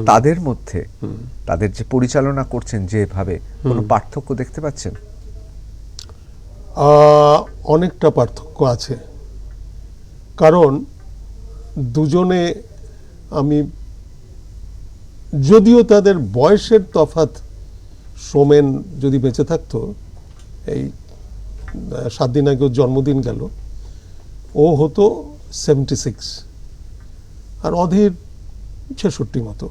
তাদের মধ্যে তাদের যে পরিচালনা করছেন যেভাবে কোনো পার্থক্য দেখতে পাচ্ছেন? অনেকটা পার্থক্য আছে, কারণ দুজনে আমি যদিও তাদের বয়সের তফাৎ, সোমেন যদি বেঁচে থাকতো, এই 7 দিন আগে ওর জন্মদিন গেল, ও হতো 76 আর অধীর 66 মতো।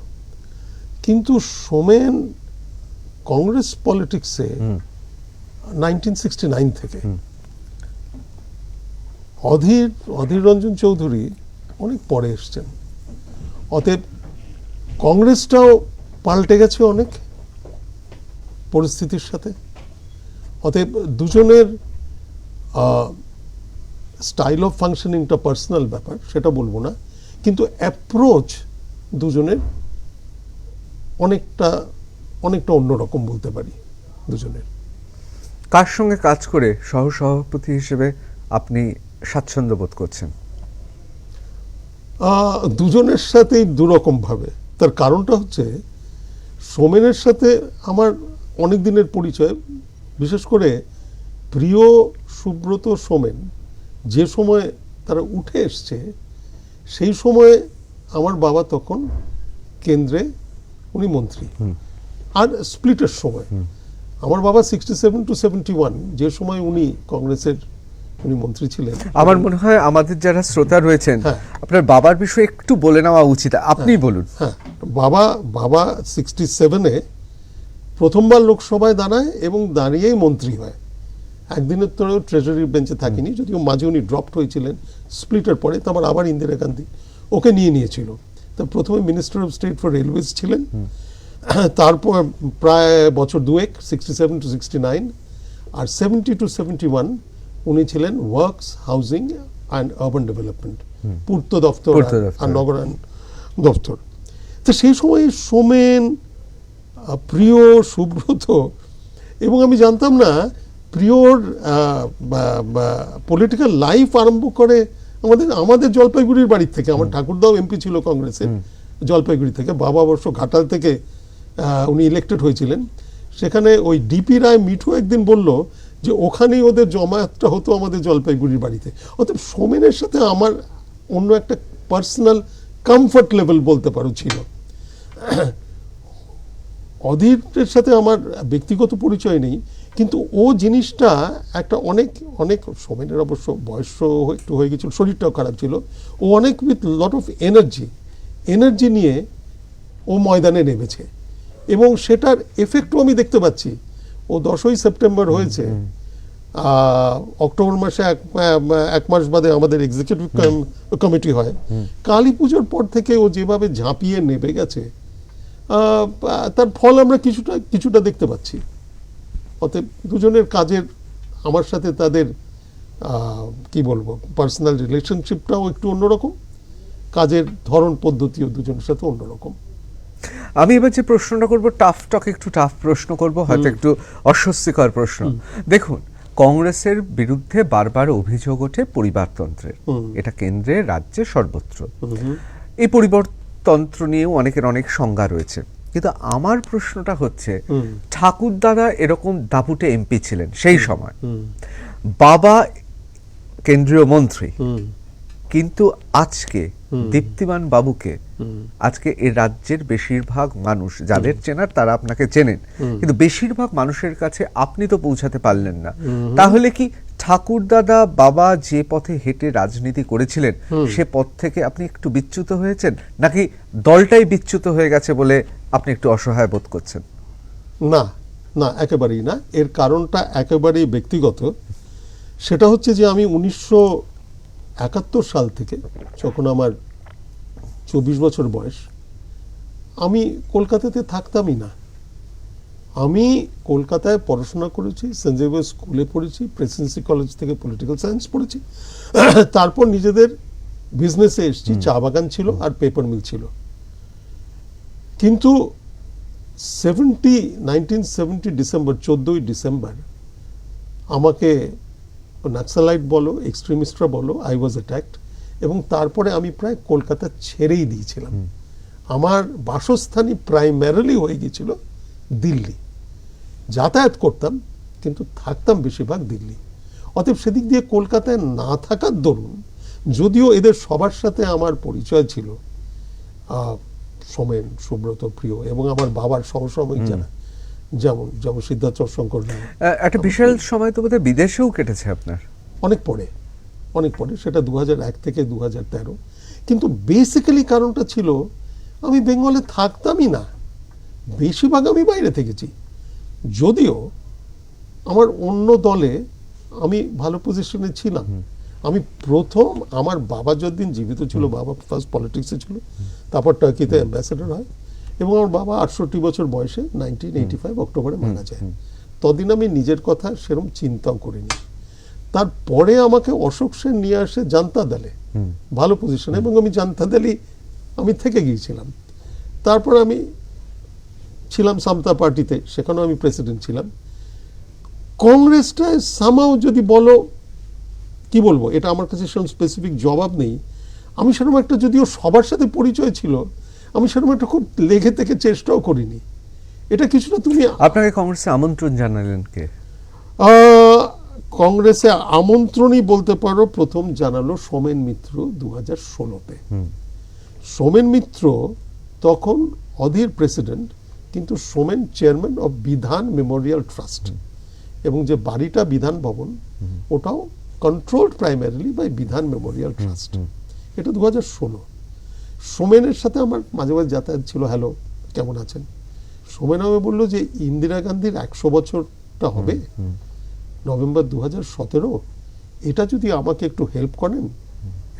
কিন্তু সোমেন কংগ্রেস পলিটিক্সে 1969 থেকে, অধীর রঞ্জন চৌধুরী অনেক পরে এসছেন। অতএব কংগ্রেসটাও পাল্টে গেছে অনেক পরিস্থিতির সাথে। অতএব দুজনের স্টাইল অফ ফাংশনিংটা পার্সোনাল ব্যাপার, সেটা বলবো না, কিন্তু অ্যাপ্রোচ দুজনের অনেকটা অন্যরকম বলতে পারি দুজনের। কার সঙ্গে কাজ করে সহসভাপতি হিসেবে আপনি স্বাচ্ছন্দ্য বোধ করছেন? দুজনের সাথেই দুরকম ভাবে। তার কারণটা হচ্ছে, সোমেনের সাথে আমার অনেক দিনের পরিচয়, বিশেষ করে প্রিয়, সুব্রত, সোমেন যে সময় তারা উঠে এসছে, সেই সময়ে আমার বাবা তখন কেন্দ্রে, উনি মন্ত্রী, আর স্প্লিটের সময় আমার বাবা 67 to 71 যে সময় উনি কংগ্রেসের উনি মন্ত্রী ছিলেন। আমার মনে হয় আমাদের যারা শ্রোতা রয়েছেন, আপনার বাবার বিষয়ে একটু বলে নেওয়া উচিত, আপনি বলুন। হ্যাঁ, বাবা 67-এ প্রথমবার লোকসভায় দাঁড়ায় এবং দাঁড়িয়েই মন্ত্রী হয়। একদিনের তো ট্রেজারির বেঞ্চে থাকিনি, যদিও মাঝে উনি ড্রপড হয়েছিলেন স্প্লিটের পরে, তারপর আবার ইন্দিরা গান্ধী ওকে নিয়েছিল। তা প্রথমে minister of state for railways ছিলেন, তারপর প্রায় বছর দুয়েক 67 to 69, আর 70 to 71 উনি ছিলেন works, housing and urban development, পূর্ত দপ্তর আর নগরায়ণ দপ্তর। তো সেই সময় সোমেন, প্রিয়, সুব্রত, এবং আমি জানতাম না প্রিয়র পলিটিক্যাল লাইফ আরম্ভ করে আমাদের জলপাইগুড়ির বাড়ির থেকে। আমার ঠাকুরদাও এমপি ছিল কংগ্রেসের, জলপাইগুড়ি থেকে। বাবা অবশ্য ঘাটাল থেকে উনি ইলেক্টেড হয়েছিলেন। সেখানে ওই ডিপি রায় মিঠু একদিন বলল যে ওখানেই ওদের জমায়েতটা হতো আমাদের জলপাইগুড়ির বাড়িতে। অতএব সোমেনের সাথে আমার অন্য একটা পার্সোনাল কমফর্ট লেভেল বলতে পারো ছিল। অধীরের সাথে আমার ব্যক্তিগত পরিচয় নেই, কিন্তু ও জিনিসটা একটা অনেক সোমেনের অবশ্য বয়স একটু হয়ে গেছিল, শরীরটাও খারাপ ছিল, ও অনেক উইথ লট অফ এনার্জি নিয়ে ও ময়দানে নেমেছে, এবং সেটার এফেক্টও আমি দেখতে পাচ্ছি। ও 10ই সেপ্টেম্বর হয়েছে, অক্টোবর মাসে এক মাস বাদে আমাদের এক্সিকিউটিভ কমিটি হয়। কালী পুজোর পর থেকে ও যেভাবে ঝাঁপিয়ে নেমে গেছে, তার ফল আমরা কিছুটা দেখতে পাচ্ছি। অতএব দুজনের কাজের, আমার সাথে তাদের কি বলবো, পার্সোনাল রিলেশনশিপটাও একটু অন্যরকম, কাজের ধরন পদ্ধতিও দুজনের সাথে অন্যরকম। আমি এবার যে প্রশ্নটা করবো, একটু টাফ প্রশ্ন করব, হয়তো একটু অস্বস্তিকর প্রশ্ন। দেখুন, কংগ্রেসের বিরুদ্ধে বারবার অভিযোগ ওঠে পরিবারতন্ত্রের, এটা কেন্দ্রে, রাজ্যে, সর্বত্র। এই পরিবারতন্ত্র নিয়েও অনেকের অনেক সংজ্ঞা রয়েছে, কিন্তু আমার প্রশ্নটা হচ্ছে, ঠাকুরদাদা এরকম দাপুটে এমপি ছিলেন সেই সময়, বাবা কেন্দ্রীয় মন্ত্রী, কিন্তু আজকে দীপ্তিমান বাবুকে আজকে এই রাজ্যের বেশিরভাগ মানুষ, যাদের চেনার তারা আপনাকে চেনেন, কিন্তু বেশিরভাগ মানুষের কাছে আপনি তো পৌঁছাতে পারলেন না। তাহলে কি ঠাকুরদাদা বাবা যে পথে হেঁটে রাজনীতি করেছিলেন, সে পথ থেকে আপনি একটু বিচ্যুত হয়েছেন, নাকি দলটাই বিচ্যুত হয়ে গেছে বলে আপনি একটু অসহায় বোধ করছেন? না, একেবারেই না। এর কারণটা একেবারেই ব্যক্তিগত। সেটা হচ্ছে যে আমি 1971 সাল থেকে, যখন আমার 24 বছর বয়স, আমি কলকাতাতে থাকতামই না। আমি কলকাতায় পড়াশোনা করেছি, সেন্ট জেভিয়ার্স স্কুলে পড়েছি, প্রেসিডেন্সি কলেজ থেকে পলিটিক্যাল সায়েন্স পড়েছি, তারপর নিজেদের বিজনেসে এসেছি। চা বাগান ছিল আর পেপার মিল ছিল। কিন্তু 1970 ডিসেম্বর, 14ই ডিসেম্বর, আমাকে নাক্সালাইট বলো, এক্সট্রিমিস্টরা বলো, আই ওয়াজ অ্যাটাকড, এবং তারপরে আমি প্রায় কলকাতা ছেড়েই দিয়েছিলাম। আমার বাসস্থানই প্রাইমারিলি হয়ে গিয়েছিল দিল্লি। যাতায়াত করতাম কিন্তু থাকতাম বেশিরভাগ দিল্লি। অতএব সেদিক দিয়ে কলকাতায় না থাকার দরুন, যদিও এদের সবার সাথে আমার পরিচয় ছিল, সোমেন, সুব্রত, প্রিয় এবং আমার বাবার সহসময়িক যারা, যেমন সিদ্ধার্থ শঙ্কর রায়। একটা বিশাল সময় তো বোধহয় বিদেশেও কেটেছে আপনার। অনেক পরে সেটা 2001 থেকে 2013। কিন্তু বেসিক্যালি কারণটা ছিল আমি বেঙ্গলে থাকতামই না, বেশিরভাগ আমি বাইরে থেকেছি। যদিও আমার অন্য দলে আমি ভালো পজিশনে ছিলাম। আমি প্রথম, আমার বাবা যতদিন জীবিত ছিল, বাবা ফার্স্ট পলিটিক্সে ছিল, তারপর টার্কিতে অ্যাম্বাসেডর হয় এবং আমার বাবা 68 বছর বয়সে 1985 অক্টোবরে মারা যায়। ততদিন আমি নিজের কথা সেরকম চিন্তাও করিনি। তারপরে আমাকে অশোক সেন নিয়ে আসে জান্তা দলে, ভালো পজিশনে, এবং আমি জান্তা দলেই আমি থেকে গিয়েছিলাম। তারপর আমি ছিলাম সমতা পার্টিতে, সেখানেও আমি প্রেসিডেন্ট ছিলাম। কংগ্রেসটায় সামাও যদি বলো, কি বলবো, এটা আমার কাছে সেরকম স্পেসিফিক জবাব নেই। আমি সেরকম একটা, যদিও সবার সাথে পরিচয় ছিল, আমি সেরকম একটা খুব লেগে থেকে চেষ্টাও করিনি। এটা কিছুটা তুমি আপনাকে কংগ্রেসে আমন্ত্রণ জানালেন কে? কংগ্রেসে আমন্ত্রণই বলতে পারো প্রথম জানালো সোমেন মিত্র 2016-তে। সোমেন মিত্র তখন অধীর প্রেসিডেন্ট, কিন্তু সোমেন চেয়ারম্যান অফ বিধান মেমোরিয়াল ট্রাস্ট, এবং যে বাড়িটা বিধান ভবন, ওটাও কন্ট্রোলড প্রাইমারিলি বাই বিধান মেমোরিয়াল ট্রাস্ট। এটা 2016। সোমেনের সাথে আমার মাঝে মাঝে যাতায়াত ছিল, হ্যালো কেমন আছেন। সোমেন আমাকে বললো যে ইন্দিরা গান্ধীর 100 বছরটা হবে নভেম্বর 2017, এটা যদি আমাকে একটু হেল্প করেন,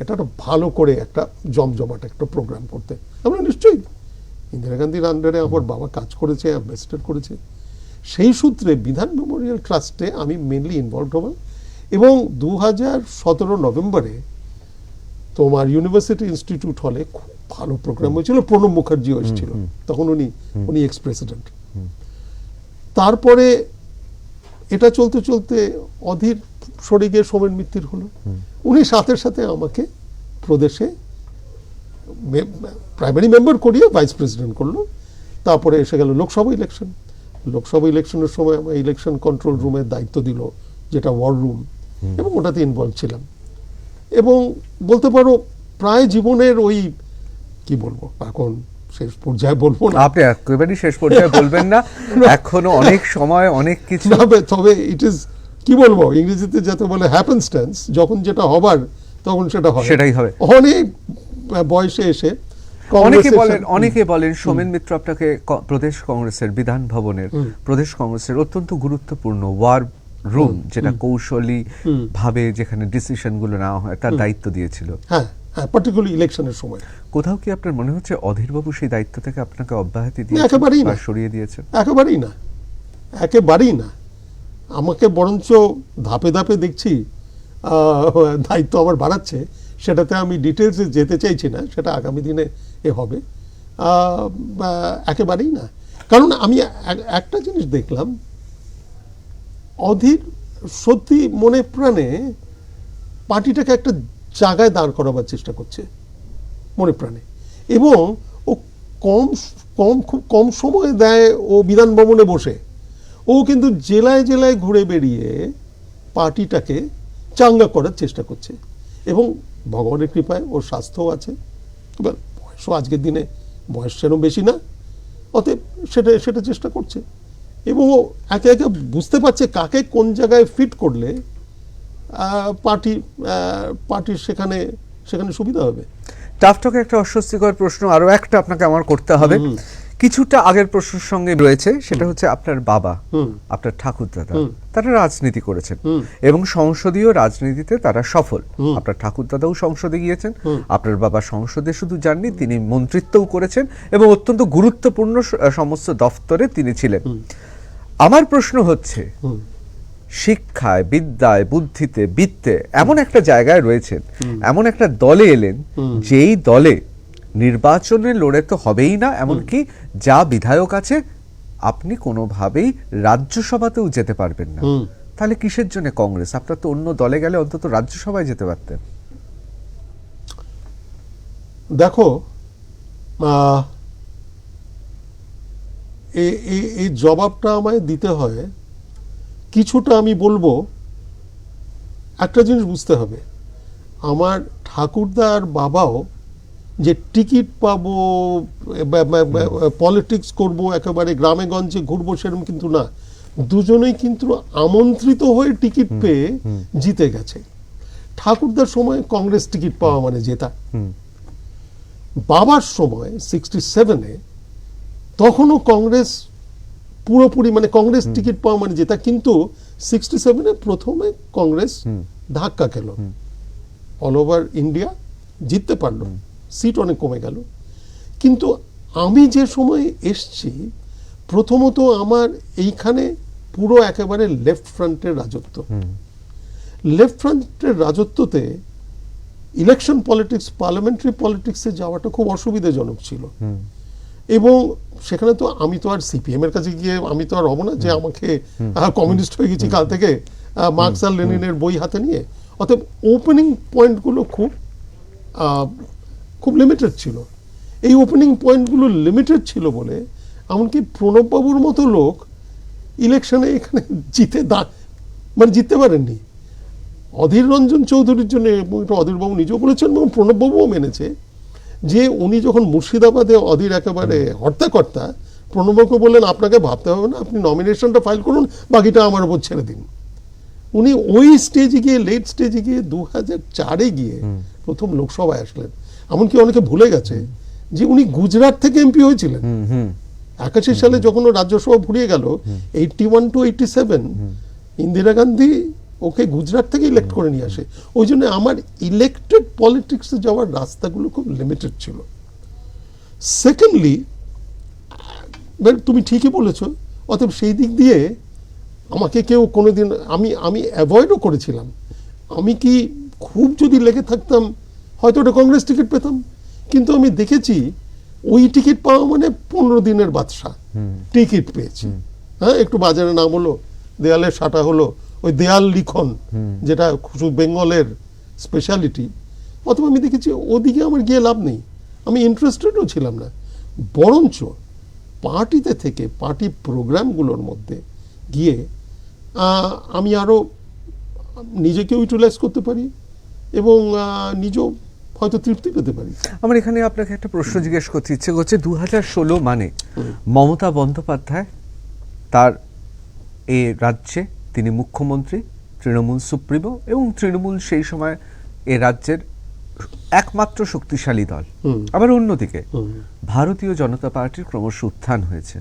এটা একটা ভালো করে একটা জমজমাট একটা প্রোগ্রাম করতে। আমরা নিশ্চয়ই, ইন্দিরা গান্ধীর আন্ডারে আমার বাবা কাজ করেছে, অ্যাম্বাসেডর করেছে, সেই সূত্রে বিধান মেমোরিয়াল ট্রাস্টে আমি মেনলি ইনভলভ হলাম। এবং 2017 নভেম্বরে তোমার ইউনিভার্সিটি ইনস্টিটিউট হলে খুব ভালো প্রোগ্রাম হয়েছিল, প্রণব মুখার্জিও এসেছিল, তখন উনি এক্স প্রেসিডেন্ট। তারপরে এটা চলতে চলতে অধীর সরে গিয়ে সোমেন মিত্তির হলো। উনি সাথে সাথে আমাকে প্রদেশে প্রাইমারি মেম্বার করিয়ে ভাইস প্রেসিডেন্ট করলো। তারপরে এসে গেল লোকসভা ইলেকশন। লোকসভা ইলেকশনের সময় আমার ইলেকশন কন্ট্রোল রুমের দায়িত্ব দিল, যেটা ওয়ার রুম, এবং ওটাতে ইনভলভ ছিলাম। এবং বলতে পারো প্রায় জীবনের ওই, কি বলবো, এখন শেষ পর্যায়ে বলবো না। আপনি একেবারেই শেষ পর্যায়ে বলবেন না, এখনো অনেক সময়, অনেক কিছু। তবে ইট ইজ, কি বলবো, ইংরেজিতে যাতে বলে হ্যাপেনস্ট্যান্স, যখন যেটা হবার তখন সেটা হয়, সেটাই হবে। অনেক বয়সে এসে অনেকে বলেন সোমেন মিত্র আপনাকে প্রদেশ কংগ্রেসের বিধান ভবনের, প্রদেশ কংগ্রেসের অত্যন্ত গুরুত্বপূর্ণ ওয়ার রুম, যেটা কৌশলী ভাবে যেখানে ডিসিশন গুলো নেওয়া হয়, তার দায়িত্ব দিয়েছিল। হ্যাঁ, পার্টিকুলারলি ইলেকশনের সময়। কোথাও কি আপনার মনে হচ্ছে অধীরবাবু সেই দায়িত্ব থেকে আপনাকে অব্যাহতি দিয়ে সরিয়ে দিয়েছেন? একেবারেই না। আমাকে বরঞ্চ ধাপে ধাপে দেখছি দায়িত্ব আমার বাড়াচ্ছে। সেটাতে আমি ডিটেলসে যেতে চাইছি না, সেটা আগামী দিনে হবে। একেবারেই না, কারণ আমি একটা জিনিস দেখলাম, অধীর সত্যি মনে প্রাণে পার্টিটাকে একটা জায়গায় দাঁড় করাবার চেষ্টা করছে, মনে প্রাণে। এবং ও খুব কম সময় দেয় ও বিধান ভবনে বসে। ও কিন্তু জেলায় জেলায় ঘুরে বেরিয়ে পার্টিটাকে চাঙ্গা করার চেষ্টা করছে। এবং ভগবানের কৃপায় ওর স্বাস্থ্যও আছে, এবার বয়সও আজকের দিনে বয়স সেরকম বেশি না, অতএব সেটা চেষ্টা করছে। এবং ও একে একে বুঝতে পারছে কাকে কোন জায়গায় ফিট করলে পার্টির সেখানে সুবিধা হবে। টাফটকে একটা অস্বস্তিকর প্রশ্ন আরো একটা আপনাকে আমার করতে হবে, কিছুটা আগের প্রশ্নের সঙ্গে রয়েছে। সেটা হচ্ছে আপনার বাবা, আপনার ঠাকুরদাদা, তারা রাজনীতি করেছেন এবং সংসদীয় রাজনীতিতে তারা সফল। আপনার ঠাকুরদাদাও সংসদে গিয়েছেন, আপনার বাবা সংসদে শুধু যাননি, তিনি মন্ত্রিত্বও করেছেন এবং অত্যন্ত গুরুত্বপূর্ণ সমস্ত দফতরে তিনি ছিলেন। আমার প্রশ্ন হচ্ছে, শিক্ষায়, বিদ্যায়, বুদ্ধিতে, বিত্তে এমন একটা জায়গায় রয়েছেন, এমন একটা দলে এলেন যেই দলে নির্বাচনে লড়ে তো হবেই না, এমনকি যা বিধায়ক আছে আপনি কোনোভাবেই রাজ্যসভাতেও যেতে পারবেন না। তাহলে কিসের জন্য কংগ্রেস? আপনার তো অন্য দলে গেলে অন্তত রাজ্যসভায় যেতে পারতেন। দেখো, এই জবাবটা আমায় দিতে হয়, কিছুটা আমি বলবো, একটা জিনিস বুঝতে হবে, আমার ঠাকুরদা আর বাবাও যে টিকিট পাবো, পলিটিক্স করব, একেবারে গ্রামে গঞ্জে ঘুরবো সেরকম কিন্তু না। দুজনেই কিন্তু আমন্ত্রিত হয়ে টিকিট পেয়ে জিতে গেছে। ঠাকুরদার সময় কংগ্রেস টিকিট পাওয়া মানে জেতা। বাবার সময় 67-এ তখনও কংগ্রেস পুরোপুরি, মানে কংগ্রেস টিকিট পাওয়া মানে জেতা, কিন্তু 67-এ প্রথমে কংগ্রেস ধাক্কা খেল, অল ওভার ইন্ডিয়া জিততে পারলো, সিট অনেক কমে গেল। কিন্তু আমি যে সময় এসছি, প্রথমত আমার এইখানে পুরো একেবারে লেফট ফ্রন্টের রাজত্ব। লেফট ফ্রন্টের রাজত্বতে ইলেকশন পলিটিক্স, পার্লামেন্টারি পলিটিক্সে যাওয়াটা খুব অসুবিধাজনক ছিল। এবং সেখানে তো আমি তো আর সিপিএম এর কাছে গিয়ে আমি তো আর হব না যে আমাকে কমিউনিস্ট হয়ে গেছি কাল থেকে, মার্কস আর লেনিনের বই হাতে নিয়ে। অতএব ওপেনিং পয়েন্টগুলো খুব লিমিটেড ছিল। এই ওপেনিং পয়েন্টগুলো লিমিটেড ছিল বলে এমনকি প্রণববাবুর মতো লোক ইলেকশনে এখানে জিততে পারেননি। অধীর রঞ্জন চৌধুরীর জন্য, এবং এটা অধীরবাবু নিজেও বলেছেন এবং প্রণববাবুও মেনেছে, যে উনি যখন মুর্শিদাবাদে অধীর একেবারে হর্তাকর্তা, প্রণববাবুকে বললেন আপনাকে ভাবতে হবে না, আপনি নমিনেশনটা ফাইল করুন, বাকিটা আমার উপর ছেড়ে দিন। উনি ওই স্টেজে গিয়ে, লেট স্টেজে গিয়ে 2004-এ গিয়ে প্রথম লোকসভায় আসলেন। এমনকি অনেকে ভুলে গেছে যে উনি গুজরাট থেকে এমপি হয়েছিলেন। 81 সালে যখন রাজ্যসভা ফুরিয়ে গেল, 81 to 87, ইন্দিরা গান্ধী ওকে গুজরাট থেকে ইলেক্ট করে নিয়ে আসে। ওই জন্য আমার ইলেক্টেড পলিটিক্সে যাওয়ার রাস্তাগুলো খুব লিমিটেড ছিল। সেকেন্ডলি, তুমি ঠিকই বলেছো, অতএব সেই দিক দিয়ে আমাকে কেউ কোনোদিন, আমি অ্যাভয়েডও করেছিলাম। আমি কি খুব যদি লেগে থাকতাম হয়তো ওটা কংগ্রেস টিকিট পেতাম, কিন্তু আমি দেখেছি ওই টিকিট পাওয়া মানে 15 দিনের বাদশা টিকিট পেয়েছি। হ্যাঁ, একটু বাজারে নাম হলো, দেয়ালে সাটা হলো, ওই দেয়াল লিখন যেটা বেঙ্গলের স্পেশালিটি। অথবা আমি দেখেছি ওদিকে আমার গিয়ে লাভ নেই, আমি ইন্টারেস্টেডও ছিলাম না। বরঞ্চ পার্টিতে থেকে, পার্টি প্রোগ্রামগুলোর মধ্যে গিয়ে আমি আরও নিজেকে ইউটিলাইজ করতে পারি এবং নিজেও হয়তো তৃপ্তি পেতে পারি। আমার এখানে আপনাকে একটা প্রশ্ন জিজ্ঞেস করতে ইচ্ছে করছে। 2016 মানে মমতা বন্দ্যোপাধ্যায়, তার এ রাজ্যে তিনি মুখ্যমন্ত্রী, তৃণমূল সুপ্রিমো, এবং তৃণমূল সেই সময় এ রাজ্যের একমাত্র শক্তিশালী দল। আবার অন্যদিকে ভারতীয় জনতা পার্টির ক্রমশ উত্থান হয়েছে।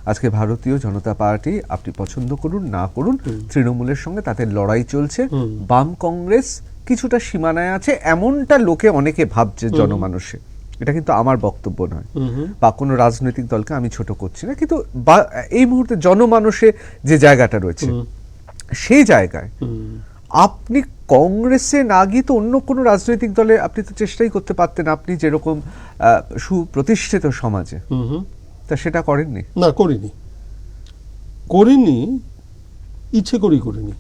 আজকে ভারতীয় জনতা পার্টি, আপনি পছন্দ করুন না করুন, তৃণমূলের সঙ্গে তাদের লড়াই চলছে। বাম কংগ্রেস কিছুটা সীমানায় আছে, এমনটা লোকে অনেকে ভাবছে জনমানসে। এটা কিন্তু আমার বক্তব্য নয়, বা কোনো রাজনৈতিক দলকে আমি ছোট করছি না, কিন্তু এই মুহূর্তে জনমানসে যে জায়গাটা রয়েছে, সেই জায়গায় আপনি কংগ্রেসে না গিয়ে তো অন্য কোনো রাজনৈতিক দলে আপনি তো চেষ্টাই করতে পারতেন, আপনি যেরকম সুপ্রতিষ্ঠিত সমাজে। তা সেটা করেননি? না, করিনি, ইচ্ছে করিনি।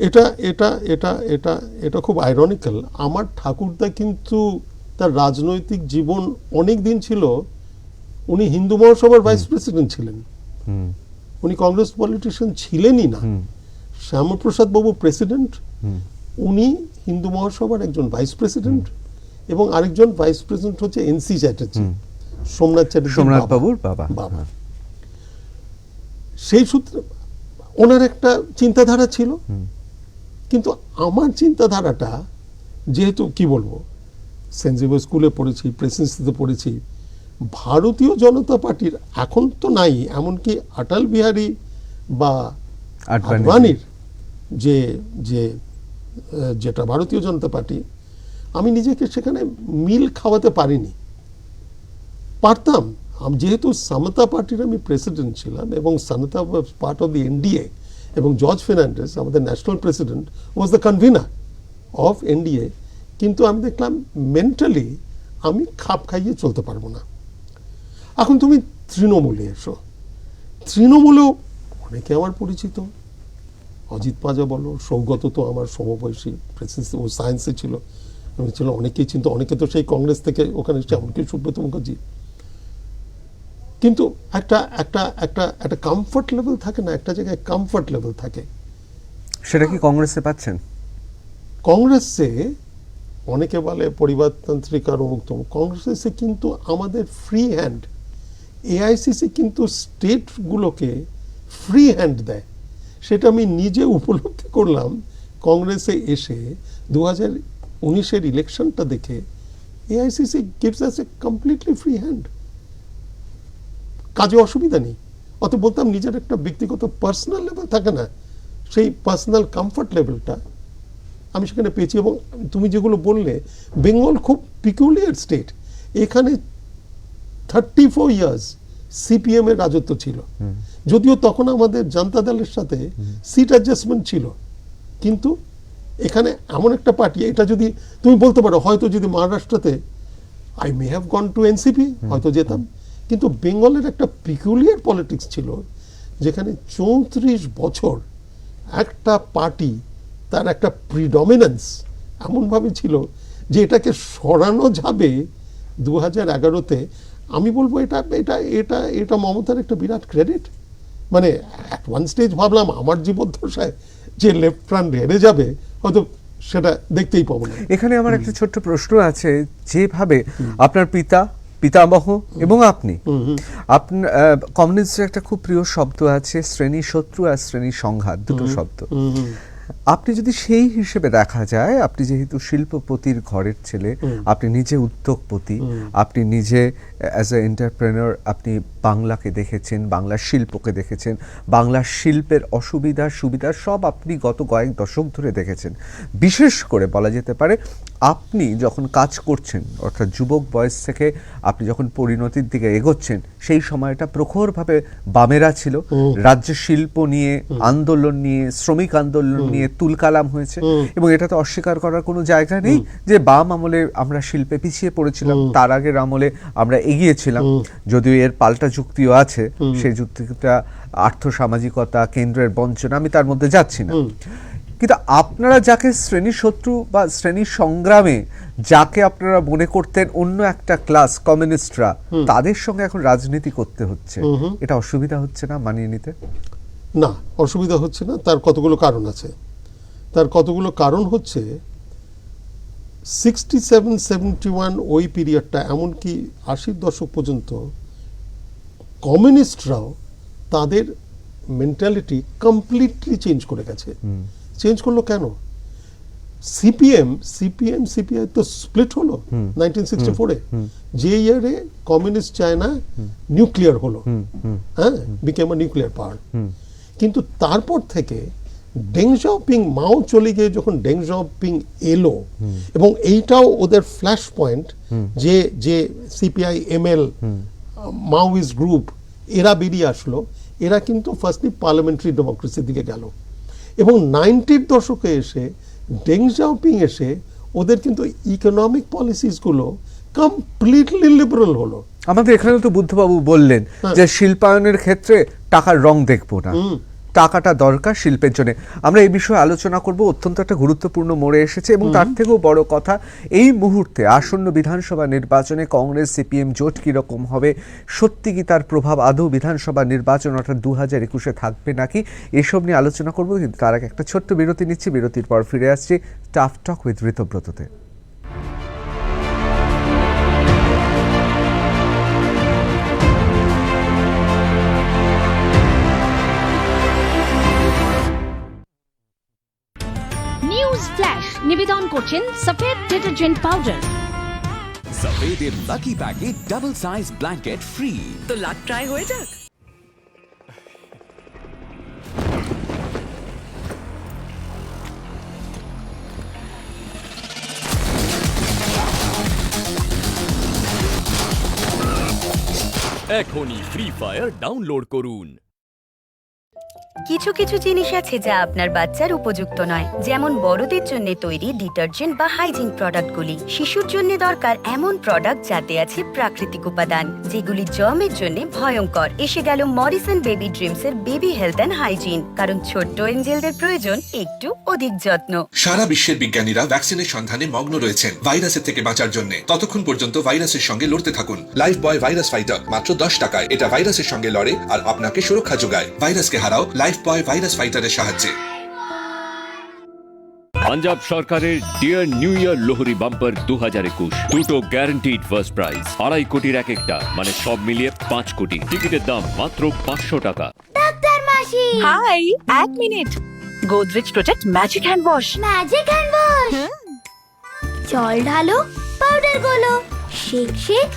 এটা এটা এটা এটা এটা খুব আইরনিক্যাল। আমার ঠাকুরদা কিন্তু তার রাজনৈতিক জীবন অনেক দিন ছিল, উনি হিন্দু মহাসভার ভাইস প্রেসিডেন্ট ছিলেন, উনি কংগ্রেস পলিটিশিয়ান ছিলেনই না। শ্যামাপ্রসাদ বাবু প্রেসিডেন্ট, উনি হিন্দু মহাসভার একজন ভাইস প্রেসিডেন্ট, এবং আরেকজন ভাইস প্রেসিডেন্ট হচ্ছে এনসি চ্যাটার্জি, সোমনাথ বাবুর বাবা। সেই সূত্রে ওনার একটা চিন্তাধারা ছিল। কিন্তু আমার চিন্তাধারাটা, যেহেতু কি বলবো, সেন্ট জেভিয়ার স্কুলে পড়েছি, প্রেসিডেন্সিতে পড়েছি, ভারতীয় জনতা পার্টির এখন তো নাই, এমনকি অটল বিহারী বা আডবাণীর যেটা ভারতীয় জনতা পার্টি, আমি নিজেকে সেখানে মিল খাওয়াতে পারিনি। পারতাম, যেহেতু সমতা পার্টির আমি প্রেসিডেন্ট ছিলাম, এবং সমতা was part of the NDA, এবং জর্জ ফের্নান্ডেজ আমাদের national president was the convener of NDA, কিন্তু আমি দেখলাম মেন্টালি আমি খাপ খাইয়ে চলতে পারবো না। এখন তুমি তৃণমূলে এসো, তৃণমূলেও অনেকে আমার পরিচিত, অজিত পাজা বলো, সৌগত তো আমার সমবয়সী, প্রেসিডেন্সি ও সায়েন্সে ছিল, অনেকেই চিন্তা, অনেকে তো সেই কংগ্রেস থেকে ওখানে এসছে, এমনকি সুব্রত মুখার্জি। কিন্তু একটা একটা একটা একটা কমফর্ট লেভেল থাকে না, একটা জায়গায় কমফর্ট লেভেল থাকে। সেটা কি কংগ্রেসে পাচ্ছেন? কংগ্রেসে অনেকে বলে পরিবারতান্ত্রিক আর অমুক তমুক, কংগ্রেসে কিন্তু আমাদের ফ্রি হ্যান্ড, এআইসিসি কিন্তু স্টেটগুলোকে ফ্রি হ্যান্ড দেয়। সেটা আমি নিজে উপলব্ধি করলাম কংগ্রেসে এসে 2019-এর ইলেকশনটা দেখে। এআইসিসি গিভস আস এ কমপ্লিটলি ফ্রি হ্যান্ড, কাজে অসুবিধা নেই। অত বলতাম নিজের একটা ব্যক্তিগত পার্সোনাল লেভেল থাকে না, সেই পার্সোনাল কমফর্ট লেভেলটা আমি সেখানে পেয়েছি। এবং তুমি যেগুলো বললে, বেঙ্গল খুব পিকুলিয়ার স্টেট। এখানে 34 ইয়ার্স সিপিএম এর রাজত্ব ছিল, যদিও তখন আমাদের জনতা দলের সাথে সিট অ্যাডজাস্টমেন্ট ছিল। কিন্তু এখানে এমন একটা পার্টি, এটা যদি তুমি বলতে পারো হয়তো যদি মহারাষ্ট্রতে I may have gone to NCP, হয়তো যেতাম। কিন্তু বেঙ্গলের একটা পিকুলিয়ার পলিটিক্স ছিল, যেখানে 34 বছর একটা পার্টি তার একটা প্রিডমিনেন্স এমনভাবে ছিল যে এটাকে সরানো যাবে 2011-তে। আমি বলবো এটা এটা এটা এটা মমতার একটা বিরাট ক্রেডিট। মানে অ্যাট ওয়ান স্টেজ ভাবলাম আমার জীবদ্দশায় যে লেফট ফ্রন্ট হেরে যাবে, হয়তো সেটা দেখতেই পাবো না। এখানে আমার একটা ছোট্ট প্রশ্ন আছে, যেভাবে আপনার পিতামহ এবং আপনি কমিউনিস্টের একটা খুব প্রিয় শব্দ আছে, শ্রেণী শত্রু আর শ্রেণী সংঘাত, দুটো শব্দ। আপনি যদি সেই হিসেবে দেখা যায়, আপনি যেহেতু শিল্পপতির ঘরের ছেলে, আপনি নিজে উদ্যোগপতি, আপনি নিজে অ্যাজ এ এন্টারপ্রেনার, আপনি বাংলাকে দেখেছেন, বাংলার শিল্পকে দেখেছেন, বাংলার শিল্পের অসুবিধা সুবিধা সব আপনি গত কয়েক দশক ধরে দেখেছেন। বিশেষ করে বলা যেতে পারে আপনি যখন কাজ করছেন, অর্থাৎ যুবক বয়স থেকে আপনি যখন পরিণতির দিকে এগোচ্ছেন, সেই সময়টা প্রখরভাবে বামেরা ছিল। রাজ্য শিল্প নিয়ে আন্দোলন নিয়ে, শ্রমিক আন্দোলন নিয়ে তুলকালাম হয়েছে, এবং এটা তো অস্বীকার করার কোনো জায়গা নেই যে বাম আমলে আমরা শিল্পে পিছিয়ে পড়েছিলাম, তার আগের আমলে আমরা এগিয়েছিলাম। যদিও এর পাল্টা যুক্তিও আছে, সেই যুক্তিটা আর্থসামাজিকতা, কেন্দ্রের বঞ্চনা, আমি তার মধ্যে যাচ্ছি না। কিন্তু আপনারা যাকে শ্রেণী শত্রু বা শ্রেণী সংগ্রামে যাকে আপনারা মনে করতেন অন্য একটা ক্লাস, কমিউনিস্টরা, তাদের সঙ্গে এখন রাজনীতি করতে হচ্ছে, এটা অসুবিধা হচ্ছে না মানিয়ে নিতে? না, অসুবিধা হচ্ছে না। তার কতগুলো কারণ আছে। তার কতগুলো কারণ হচ্ছে 67-71 ওই পিরিয়ডটা, এমনকি 80-র দশক পর্যন্ত কমিউনিস্টরাও তাদের মেন্টালিটি কমপ্লিটলি চেঞ্জ করে গেছে। চেঞ্জ করলো কেন? সিপিআই তো স্প্লিট হলো 1964-এ, যে ইয়ারে কমিউনিস্ট চায়না নিউক্লিয়ার হলো, হ্যাঁ, বিকেম আ নিউক্লিয়ার পাওয়ার। কিন্তু তারপর থেকে ডেং জাওপিং, মাও চলে গিয়ে যখন ডেং জাওপিং এলো, এবং এইটাও ওদের ফ্ল্যাশ পয়েন্ট, যে যে সিপিআই এমএল মাওইস্ট গ্রুপ এরা বেরিয়ে আসলো, এরা কিন্তু ফার্স্টলি পার্লামেন্টারি ডেমোক্রেসির দিকে গেল। এবং 90-র দশকে এসে ডেং জাওপিং এসে ওদের কিন্তু ইকোনমিক পলিসিসগুলো কমপ্লিটলি লিবারেল হলো। আমাদের এখানে তো বুদ্ধবাবু বললেন যে শিল্পায়নের ক্ষেত্রে টাকার রং দেখবো না, টাকাটা দরকার শিল্পের জন্য। আমরা এই বিষয়ে আলোচনা করব, অত্যন্ত একটা গুরুত্বপূর্ণ মোড়ে এসেছে। এবং তার থেকেও বড় কথা, এই মুহূর্তে আসন্ন বিধানসভা নির্বাচনে কংগ্রেস সিপিএম জোট কিরকম হবে, সত্যি কি তার প্রভাব আদৌ বিধানসভা নির্বাচন অর্থাৎ 2021-এ থাকবে নাকি, এসব নিয়ে আলোচনা করব। কিন্তু তার আগে একটা ছোট্ট বিরতি নিচ্ছি, বিরতির পর ফিরে আসছি টাফ টক উইথ ঋতব্রততে। ফ্ল্যাশ নিবেদন করছেন সফেদ ডিটারজেন্ট পাউডার। সফেদের লাকি প্যাকে ডাবল সাইজ ব্ল্যাঙ্কেট ফ্রি। তো লাক ট্রাই হয়ে যাক। এখনই ফ্রি ফায়ার ডাউনলোড করুন। কিছু কিছু জিনিস আছে যা আপনার বাচ্চার উপযুক্ত নয়, যেমন বড়দের জন্য তৈরি ডিটারজেন্ট বা হাইজিন প্রোডাক্টগুলি। শিশুর জন্য দরকার এমন প্রোডাক্ট যাতে আছে প্রাকৃতিক উপাদান যেগুলি জর্মের জন্য ভয়ঙ্কর। এসে গেল মরিসন বেবি ড্রিমস এর বেবি হেলথ এন্ড হাইজিন, কারণ ছোট্ট এঞ্জেলদের প্রয়োজন একটু অধিক যত্ন। সারা বিশ্বের বিজ্ঞানীরা ভ্যাকসিনের সন্ধানে মগ্ন রয়েছেন ভাইরাসের থেকে বাঁচার জন্য। ততক্ষণ পর্যন্ত ভাইরাসের সঙ্গে লড়তে থাকুন। লাইফ বয় ভাইরাস ফাইটার মাত্র 10 টাকায়। এটা ভাইরাসের সঙ্গে লড়ে আর আপনাকে সুরক্ষা যোগায়। ভাইরাসকে হারাও লাইফ বয় ভাইরাস ফাইটারের সাহায্যে। পাঞ্জাব সরকারের dear new year Lohri bumper 2021 দুটো গ্যারান্টিড ফার্স্ট প্রাইজ, 2.5 কোটির এক একটা, মানে সব মিলিয়ে 5 কোটি। টিকিটের দাম মাত্র 500 টাকা। ডাক্তার মাসি, হাই, এক minute. Godrej protect magic hand wash. Magic hand wash. জল ঢালো, পাউডার গুলো, শেক শেক,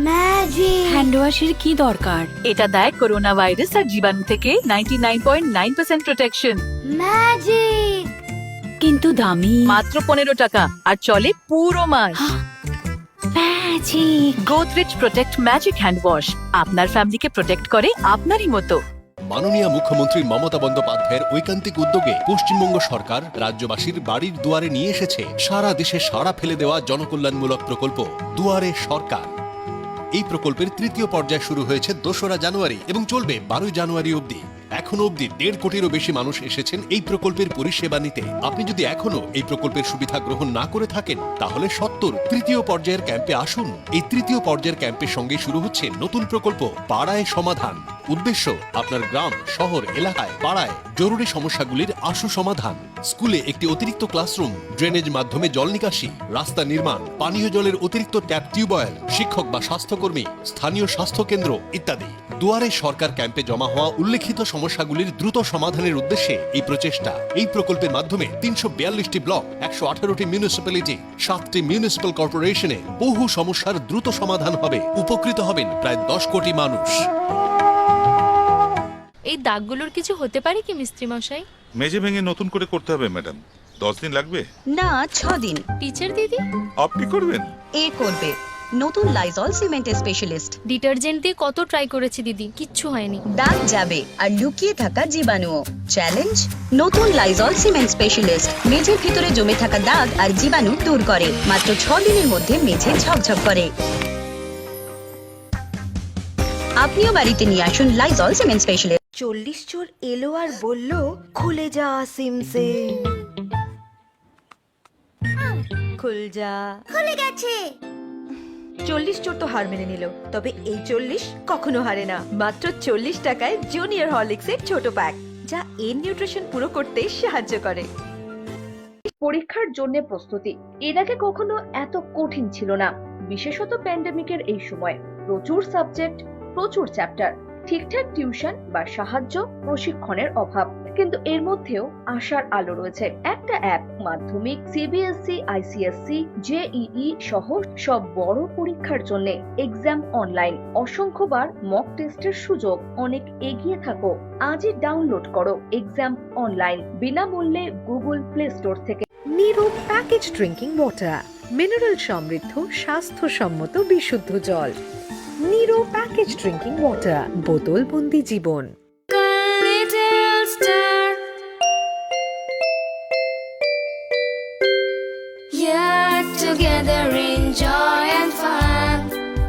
ম্যাজিক। হ্যান্ড ওয়াশের কি দরকার? এটা দেয় করোনা ভাইরাস আর জীবাণু থেকে 99.9% প্রোটেকশন। ম্যাজিক। কিন্তু দামি মাত্র 15 টাকা আর চলে পুরো মাস। Magic. Godrej protect magic hand wash আপনার ফ্যামিলিকে প্রোটেক্ট করে আপনারই মতো। মাননীয় মুখ্যমন্ত্রী মমতা বন্দ্যোপাধ্যায়ের ঐকান্তিক উদ্যোগে পশ্চিমবঙ্গ সরকার রাজ্যবাসীর বাড়ির দুয়ারে নিয়ে এসেছে সারা দেশে সাড়া ফেলে দেওয়া জনকল্যাণমূলক প্রকল্প দুয়ারে সরকার। এই প্রকল্পের তৃতীয় পর্যায় শুরু হয়েছে 2রা জানুয়ারি এবং চলবে 12 জানুয়ারি অবধি। এখনো অবধি 1.5 কোটিরও বেশি মানুষ এসেছেন এই প্রকল্পের পরিষেবা নিতে। আপনি যদি এখনো এই প্রকল্পের সুবিধা গ্রহণ না করে থাকেন, তাহলে সত্তর তৃতীয় পর্যায়ের ক্যাম্পে আসুন। এই তৃতীয় পর্যায়ের ক্যাম্পের সঙ্গে শুরু হচ্ছে নতুন প্রকল্প পাড়ায় সমাধান। উদ্দেশ্য আপনার গ্রাম, শহর, এলাকায়, পাড়ায় জরুরি সমস্যাগুলির আশু সমাধান। স্কুলে একটি অতিরিক্ত ক্লাসরুম, ড্রেনেজ মাধ্যমে জল নিকাশি, রাস্তা নির্মাণ, পানীয় জলের অতিরিক্ত ট্যাপ টিউবওয়েল, শিক্ষক বা স্বাস্থ্যকর্মী, স্থানীয় স্বাস্থ্য কেন্দ্র ইত্যাদি। দুয়ারে সরকার ক্যাম্পে জমা হওয়া উল্লেখিত সমস্যাগুলির দ্রুত সমাধানের উদ্দেশ্যে এই প্রচেষ্টা। এই প্রকল্পের মাধ্যমে 342টি ব্লক, 118টি মিউনিসিপ্যালিটি, 7টি মিউনিসিপ্যাল কর্পোরেশনে বহু সমস্যার দ্রুত সমাধান হবে। উপকৃত হবেন প্রায় 10 কোটি মানুষ। এই দাগগুলোর কিছু হতে পারে কি মিস্ত্রি মশাই? মেঝে ভেঙে নতুন করে করতে হবে ম্যাডাম। 10 দিন লাগবে? না, 6 দিন। টিচার দিদি আপনি করবেন? এ করবে। নতুন লাইজল সিমেন্টের স্পেশালিস্ট। ডিটারজেন্ট দিয়ে কত ট্রাই করেছি দিদি, কিচ্ছু হয়নি। দাগ যাবে আর লুকিয়ে থাকা জীবাণুও। চ্যালেঞ্জ নতুন লাইজল সিমেন্ট স্পেশালিস্ট। মেঝের ভিতরে জমে থাকা দাগ আর জীবাণু দূর করে। মাত্র 6 দিনের মধ্যে মেঝে ঝকঝক করে। আপনিও বাড়িতে নিয়ে আসুন লাইজল সিমেন্ট স্পেশালিস্ট। 40 চোর এলো আর বলল, খুলে যা সিম সে। খুল যা। খুলে গেছে। 40 চোর তো হার মেনে নিল, তবে এই 40 কখনো হারে না। মাত্র 40 টাকায় জুনিয়র হরলিক্সের ছোট প্যাক, যা এর নিউট্রিশন পুরো করতে সাহায্য করে। পরীক্ষার জন্য প্রস্তুতি এর আগে কখনো এত কঠিন ছিল না, বিশেষত প্যান্ডেমিকের এই সময়। প্রচুর সাবজেক্ট, প্রচুর চ্যাপ্টার, ঠিকঠাক টিউশন বা সাহায্য, প্রশিক্ষণের অভাব। কিন্তু এর মধ্যেও আশার আলো রয়েছে। একটা অ্যাপ, মাধ্যমিক, সিবিএসসি, আইসিএসসি, জেইই সহ সব বড় পরীক্ষার জন্য এক্সাম অনলাইন। অসংখ্যবার মক টেস্টের সুযোগ। অনেক এগিয়ে থাকো। আজই ডাউনলোড করো এক্সাম অনলাইন বিনামূল্যে গুগল প্লে স্টোর থেকে। Niro package drinking water, mineral সমৃদ্ধ স্বাস্থ্যসম্মত বিশুদ্ধ জল। নিরো প্যাকেজ ড্রিঙ্কিং ওয়াটার, বোতলবন্দি জীবন। Together in joy and fun,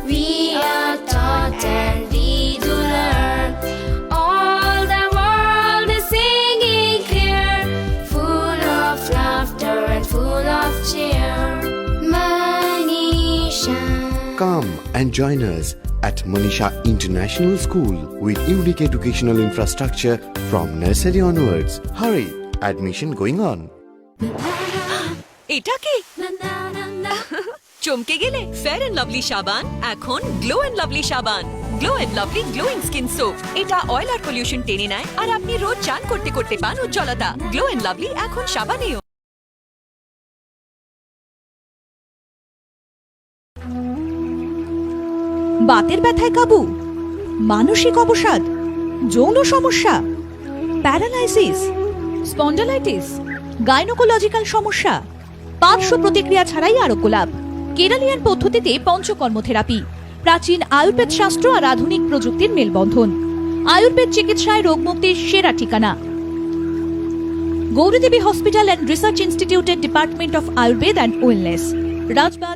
we are taught and we do learn. All the world is singing clear, full of laughter and full of cheer. Manisha. Come and join us at Manisha International School with unique educational infrastructure from nursery onwards. Hurry, admission going on. এটা কি? চমকে গেলে? Fair and lovely সাবান এখন glow and lovely সাবান। Glow and lovely glowing skin soap. এটা oil আর pollution টেনে নেয় আর আপনি রোজ চান করতে করতে পান উজ্জ্বলতা। গ্লো এন্ড লাভলি এখন সাবানেও। বাতের ব্যথায় কাবু, মানসিক অবসাদ, যৌন সমস্যা, প্যারালাইসিস, স্পন্ডালাইটিস, গাইনোকোলজিক্যাল সমস্যা, পার্শ্ব প্রতিক্রিয়া ছাড়াই আরোগ্য লাভ। কেরালিয়ান পদ্ধতিতে পঞ্চকর্ম থেরাপি, প্রাচীন আয়ুর্বেদ শাস্ত্র আর আধুনিক প্রযুক্তির মেলবন্ধন। আয়ুর্বেদ চিকিৎসায় রোগমুক্তির সেরা ঠিকানা গৌরীদেবী হসপিটাল অ্যান্ড রিসার্চ ইনস্টিটিউটের department of Ayurveda and wellness, Rajbagh.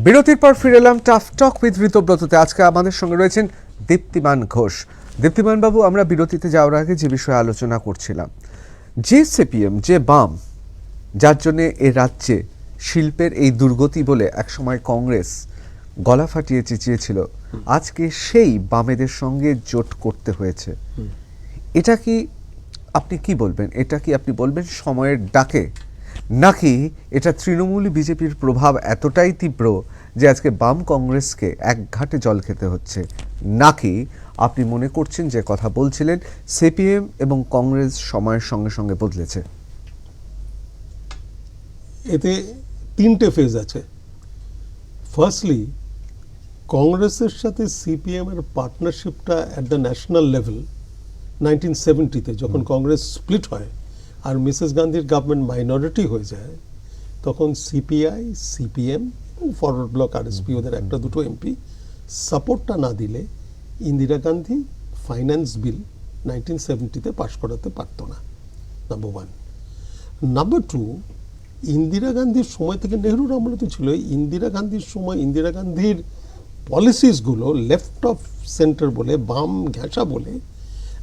বিরতির পর ফিরে এলাম টাফ টক উইথ ঋতব্রততে। আজকে আমাদের সঙ্গে রয়েছেন দীপ্তিমান ঘোষ। দীপ্তিমান বাবু, আমরা বিরতিতে যাওয়ার আগে যে বিষয়ে আলোচনা করছিলাম, যে সিপিএম, যে বাম, যার জন্য এ রাজ্যে শিল্পের এই দুর্গতি বলে একসময় কংগ্রেস গলা ফাটিয়ে চেঁচিয়েছিল, আজকে সেই বামেদের সঙ্গে জোট করতে হয়েছে। এটা কি আপনি কি বলবেন? এটা কি আপনি বলবেন সময়ের ডাকে, নাকি এটা তৃণমূল বিজেপির প্রভাব এতটাই তীব্র যে আজকে বাম কংগ্রেসকে এক ঘাটে জল খেতে হচ্ছে, নাকি আপনি মনে করছেন যে কথা বলছিলেন সিপিএম এবং কংগ্রেস সময়ের সঙ্গে সঙ্গে বদলেছে? এতে তিনটে ফেজ আছে। ফার্স্টলি, কংগ্রেসের সাথে সিপিএম এর পার্টনারশিপটা অ্যাট দ্য ন্যাশনাল লেভেল 1970-তে যখন কংগ্রেস স্প্লিট হয় আর মিসেস গান্ধীর গভর্নমেন্ট মাইনরিটি হয়ে যায়, তখন সিপিআই, সিপিএম এবং ফরওয়ার্ড ব্লক আরএসপি ওদের একটা দুটো এমপি সাপোর্টটা না দিলে ইন্দিরা গান্ধী ফাইন্যান্স বিল 1970-তে পাশ করাতে পারতো না, number one. Number two, Indira গান্ধীর সময় থেকে নেহরুর আমলে তো ছিল, ইন্দিরা গান্ধীর সময় ইন্দিরা গান্ধীর পলিসিসগুলো লেফট অফ সেন্টার বলে, বাম ঘেঁষা বলে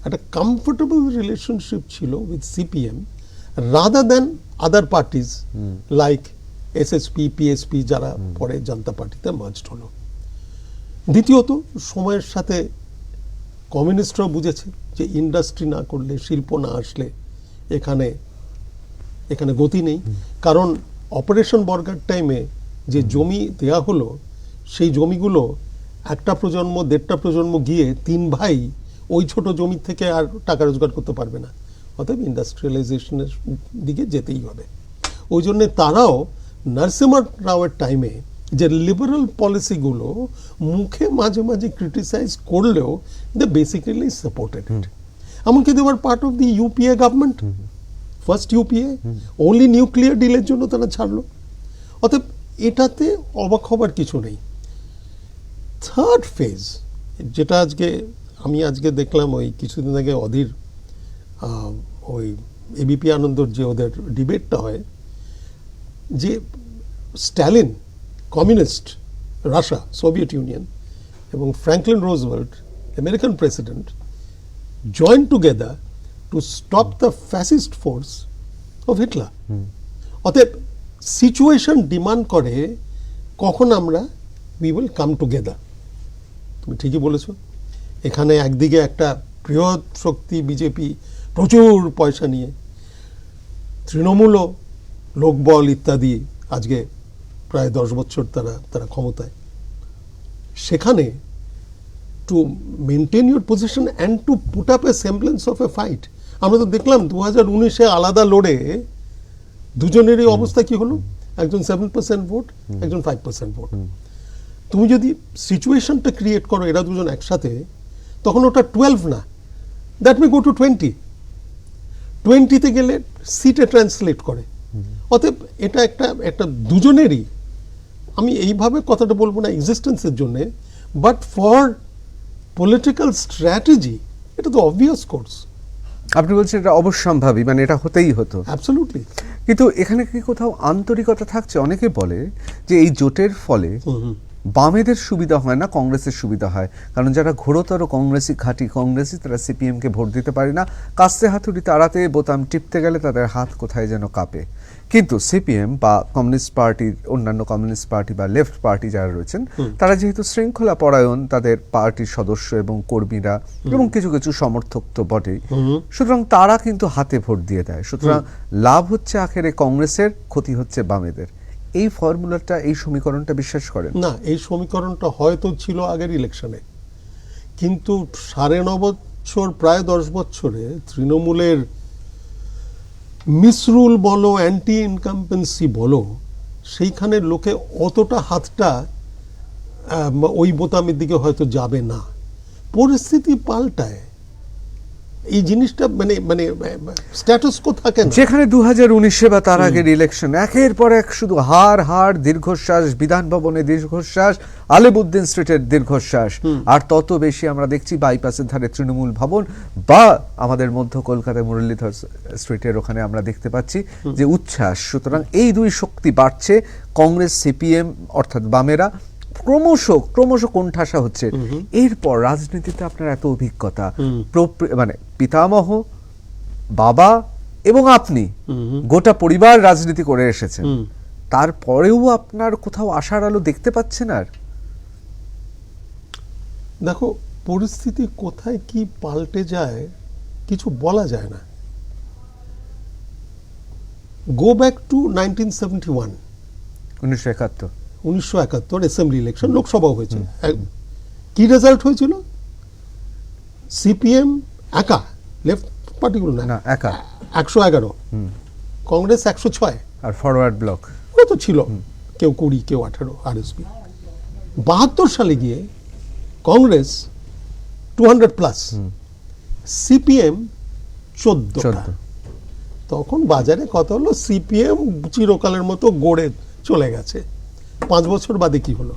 একটা কমফোর্টেবল রিলেশনশিপ ছিল with CPM rather than other parties like SSP, PSP, যারা পরে জনতা পার্টিতে মার্জড হলো। দ্বিতীয়ত, সময়ের সাথে কমিউনিস্টরাও বুঝেছে যে ইন্ডাস্ট্রি না করলে, শিল্প না আসলে এখানে গতি নেই। কারণ অপারেশন বর্গার টাইমে যে জমি দেয়া হলো, সেই জমিগুলো একটা প্রজন্ম, দেড়টা প্রজন্ম গিয়ে তিন ভাই ওই ছোট জমি থেকে আর টাকা রোজগার করতে পারবে না। অতএব ইন্ডাস্ট্রিয়ালাইজেশনের দিকে যেতেই হবে। ওই জন্যে তারাও নরসিমহা রাওয়ের টাইমে যে লিবারাল পলিসিগুলো মুখে মাঝে মাঝে ক্রিটিসাইজ করলেও দে বেসিক্যালি সাপোর্টেড ইট। এমনকি they were part of the UPA government, first UPA, only nuclear ডিলের জন্য তারা ছাড়লো। অতএব এটাতে অবাক হবার কিছু নেই। থার্ড ফেজ, যেটা আমি আজকে দেখলাম, ওই কিছুদিন আগে অধীর ওই এবিপি আনন্দর যে ওদের ডিবেটটা হয়, যে Stalin, communist Russia, Soviet Union, এবং Franklin Roosevelt, American president, join together to stop the fascist force of Hitler. অতএব সিচুয়েশন ডিমান্ড করে কখন আমরা উই উইল কাম টুগেদার। তুমি ঠিকই বলেছো, এখানে একদিকে একটা বৃহৎ শক্তি বিজেপি প্রচুর পয়সা নিয়ে, তৃণমূলও লোকবল ইত্যাদি আজকে প্রায় 10 বছর তারা ক্ষমতায়। সেখানে to maintain your position and to put up a semblance of a fight. আমরা তো দেখলাম 2019-এ আলাদা লড়ে দুজনেরই অবস্থা কি হলো, একজন 7% ভোট, একজন 5% ভোট। তুমি যদি সিচুয়েশনটা ক্রিয়েট করো এরা দুজন একসাথে, তখন ওটা 12 না, দ্যাট মে গো টু 20-তে গেলে সিটে ট্রান্সলেট করে। অতএব এটা একটা দুজনেরই, আমি এইভাবে কথাটা বলবো না এক্সিস্টেন্সের জন্যে, বাট ফর পলিটিক্যাল স্ট্র্যাটেজি এটা তো অবভিয়াস কোর্স। আপনি বলছেন এটা অবশ্যম্ভাবী, মানে এটা হতেই হতো। অ্যাবসলিউটলি। কিন্তু এখানে কি কোথাও আন্তরিকতা থাকছে? অনেকে বলে যে এই জোটের ফলে বামেদের সুবিধা হয় না, কংগ্রেসের সুবিধা হয়। কারণ যারা ঘোরতর কংগ্রেসি, খাঁটি কংগ্রেসি, তারা সিপিএমকে ভোট দিতে পারে না। কাস্তে হাতুড়ি তাড়াতে, বোতাম টিপতে গেলে তাদের হাত কোথায় যেন কাঁপে। কিন্তু সিপিএম বা কমিউনিস্ট পার্টি, অন্যান্য কমিউনিস্ট পার্টি বা লেফট পার্টি যারা রয়েছেন, তারা যেহেতু শৃঙ্খলা পরায়ণ, তাদের পার্টির সদস্য এবং কর্মীরা এবং কিছু কিছু সমর্থক তো বটেই, সুতরাং তারা কিন্তু হাতে ভোট দিয়ে দেয়। সুতরাং লাভ হচ্ছে আখেরে কংগ্রেসের, ক্ষতি হচ্ছে বামেদের। এই ফর্মুলাটা, এই সমীকরণটা বিশ্বাস করেন না? এই সমীকরণটা হয়তো ছিল আগের ইলেকশনে, কিন্তু 9.5 বছর, প্রায় 10 বছরে তৃণমূলের মিসরুল বলো, অ্যান্টি ইনকাম্পেন্সি বলো, সেইখানে লোকে অতটা হাতটা ওই বোতামের দিকে হয়তো যাবে না। পরিস্থিতি পাল্টায়, এই জিনিসটা মানে মানে স্ট্যাটাস কো থাকে না। যেখানে 2019 বা তার আগের ইলেকশন একের পর এক শুধু হার দীর্ঘশ্বাস, বিধান ভবনে দীর্ঘশ্বাস, আলিবুদ্দিন স্ট্রিটের দীর্ঘশ্বাস, আর তত বেশি আমরা দেখছি বাইপাসের ধারে তৃণমূল ভবন বা আমাদের মধ্য কলকাতায় মুরলীধর স্ট্রিটের ওখানে আমরা দেখতে পাচ্ছি যে উচ্ছ্বাস। সুতরাং এই দুই শক্তি বাড়ছে, কংগ্রেস সিপিএম অর্থাৎ বামেরা ক্রমশ কোণঠাসা হচ্ছে। এরপর রাজনীতিতে আপনার এত অভিজ্ঞতা, মানে পিতামহ, বাবা এবং আপনি গোটা পরিবার রাজনীতি করে এসেছেন, তারপরেও আপনার কোথাও আশার আলো দেখতে পাচ্ছেন? আর দেখো, পরিস্থিতি কোথায় কি পাল্টে যায় কিছু বলা যায় না। Go back to 1971, 1971 assembly election, Lok Sabha হয়েছে। কি রেজাল্ট হয়েছিল? সিপিএম একা, লেফট পার্টিগুলো না একা 111, কংগ্রেস 106, আর ফরওয়ার্ড ব্লক ও তো ছিল কেউ 20 কেউ 18 আরএসপি। 72 সালে গিয়ে কংগ্রেস 200+, সিপিএম 14। তখন বাজারে কত হলো? সিপিএম চিরকালের মতো গড়ে চলে গেছে। 5 বছর বাদে কি হলো?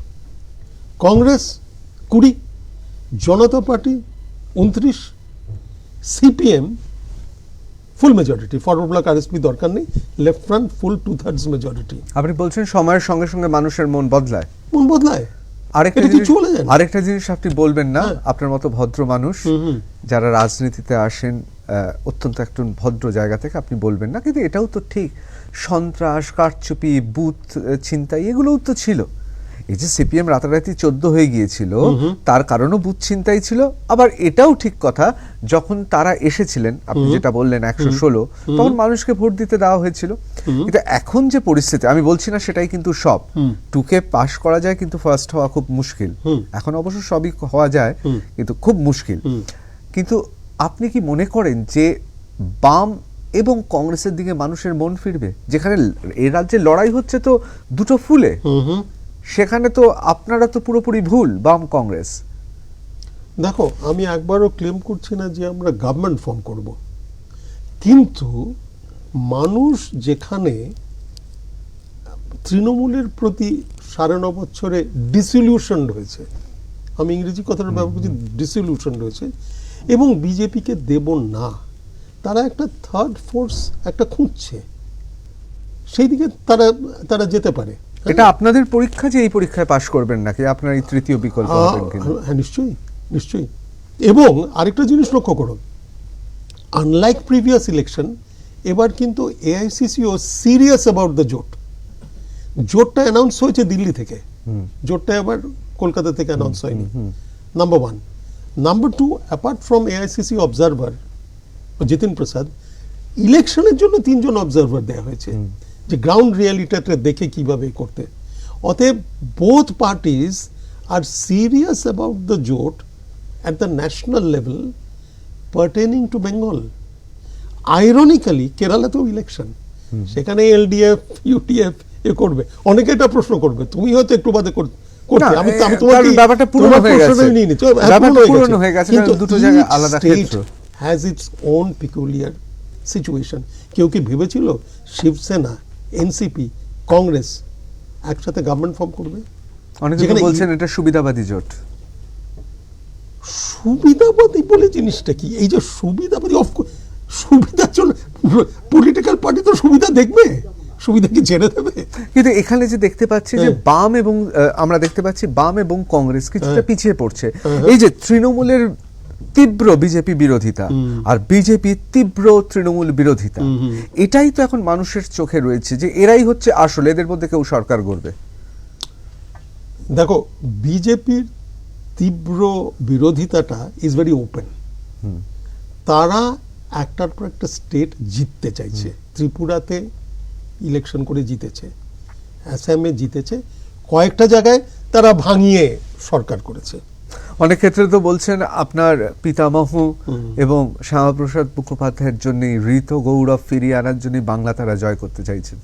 কংগ্রেস 20, জনতা পার্টি 29, সিপিএম ফুল মেজরিটি, ফরওয়ার্ড ব্লক আরএসপি দরকার নেই, লেফট ফ্রন্ট ফুল 2/3 মেজরিটি। আপনি বলছেন সময়ের সঙ্গে সঙ্গে মানুষের মন বদলায়। আরেকটা জিনিস আপনি বলবেন না, আপনার মতো ভদ্র মানুষ যারা রাজনীতিতে আসেন অত্যন্ত একটু ভদ্র জায়গা থেকে, আপনি বলবেন না, কিন্তু এটাও তো ঠিক, সন্ত্রাস, কারচুপি, বুথ ছিনতাই এগুলোও তো ছিল। এই যে সিপিএম রাতারাতি 14 হয়ে গিয়েছিল, তার কারণও বুথ ছিনতাই ছিল। আবার এটাও ঠিক কথা, যখন তারা এসেছিলেন, আপনি যেটা বললেন 116, তখন মানুষকে ভোট দিতে দেওয়া হয়েছিল। কিন্তু এখন যে পরিস্থিতি, আমি বলছি না সেটাই কিন্তু সব, 2কে পাস করা যায় কিন্তু ফার্স্ট হওয়া খুব মুশকিল। এখন অবশ্য সবই হওয়া যায়, কিন্তু খুব মুশকিল। কিন্তু আপনি কি মনে করেন যে বাম এবং কংগ্রেসের দিকে মানুষের মন ফিরবে? যেখানে এই রাজ্যে লড়াই হচ্ছে তো দুটো ফুলে, সেখানে তো আপনারা তো পুরোপুরি ভুল, বাম কংগ্রেস। দেখো, আমি একবারও ক্লেম করছি না যে আমরা গভর্নমেন্ট ফর্ম করব, কিন্তু মানুষ যেখানে তৃণমূলের প্রতি 9.5 বছরে ডিসিলিউশন হয়েছে, আমি ইংরেজি কথাটা ব্যবহার করছি, ডিসিলিউশন হয়েছে, এবং বিজেপিকে দেব না, তারা একটা থার্ড ফোর্স একটা খুঁজছে, সেই দিকে তারা যেতে পারে। এটা আপনাদের পরীক্ষা যে এই পরীক্ষায় পাশ করবেন নাকি আপনার এই তৃতীয় বিকল্প হবেন কিনা? হ্যাঁ, নিশ্চয়ই নিশ্চয়ই। এবং আরেকটা জিনিস লক্ষ্য করুন, আনলাইক প্রিভিয়াস ইলেকশন, এবার কিন্তু এআইসিসি ও সিরিয়াস অ্যাবাউট দ্য জোটটা অ্যানাউন্স হয়েছে দিল্লি থেকে, জোটটা এবার কলকাতা থেকে অ্যানাউন্স হয়নি। Number 1। Number 2, apart from AICC observer Jitin Prasad, ইলেকশনের জন্য 3 জন অবজারভার দেওয়া হয়েছে, যে গ্রাউন্ড রিয়ালিটিটা দেখে কিভাবে করতে। অতএব both parties are serious about the জোট at the national level pertaining to Bengal. Ironically, কেরালাতেও ইলেকশন, সেখানে এলডিএফ ইউটিএফ এ করবে, অনেকে এটা প্রশ্ন করবে, তুমি হয়তো একটু বাদে করতে, আমি তোমাকে ব্যাপারটা পুরনো হয়ে গেছে, ব্যাপারটা পুরনো হয়ে গেছে, কিন্তু দুটো জায়গা আলাদা ক্ষেত্র, has its own peculiar situation. কেউ কি ভেবেছিল শিবসেনা, এনসিপি, কংগ্রেস একসাথে গভর্নমেন্ট ফর্ম করবে? অনেকে বলছেন এটা সুবিধাবাদী জোট। সুবিধাবাদী বলে জিনিসটা কি? এই যে সুবিধাবাদী, সুবিধার জন্য পলিটিক্যাল পার্টি তো সুবিধা দেখবে, সুবিধা কি ছেড়ে দেবে? কিন্তু এখানে যে দেখতে পাচ্ছি যে বাম এবং আমরা দেখতে পাচ্ছি বাম এবং কংগ্রেস কিছুটা পিছিয়ে পড়ছে। এই যে তৃণমূলের তীব্র বিজেপি বিরোধিতা আর বিজেপি তীব্র তৃণমূল বিরোধিতা, এটাই তো এখন মানুষের চোখে রয়েছে যে এরাই হচ্ছে আসলে, এদের মধ্যে কেউ সরকার গড়বে। দেখো, বিজেপির তীব্র বিরোধিতাটা ইজ ভেরি ওপেন। তারা একটার পর একটা স্টেট জিততে চাইছে। ত্রিপুরাতে ইলেকশন করে জিতেছে, আসামে জিতেছে, কয়েকটা জায়গায় তারা ভাঙিয়ে সরকার করেছে। অনেক ক্ষেত্রে তো বলছেন আপনার পিতামহ এবং শ্যামাপ্রসাদ মুখোপাধ্যায়ের জন্য ঋত গৌরব ফিরিয়ে আনার জন্য বাংলা তারা জয় করতে চাইছেন,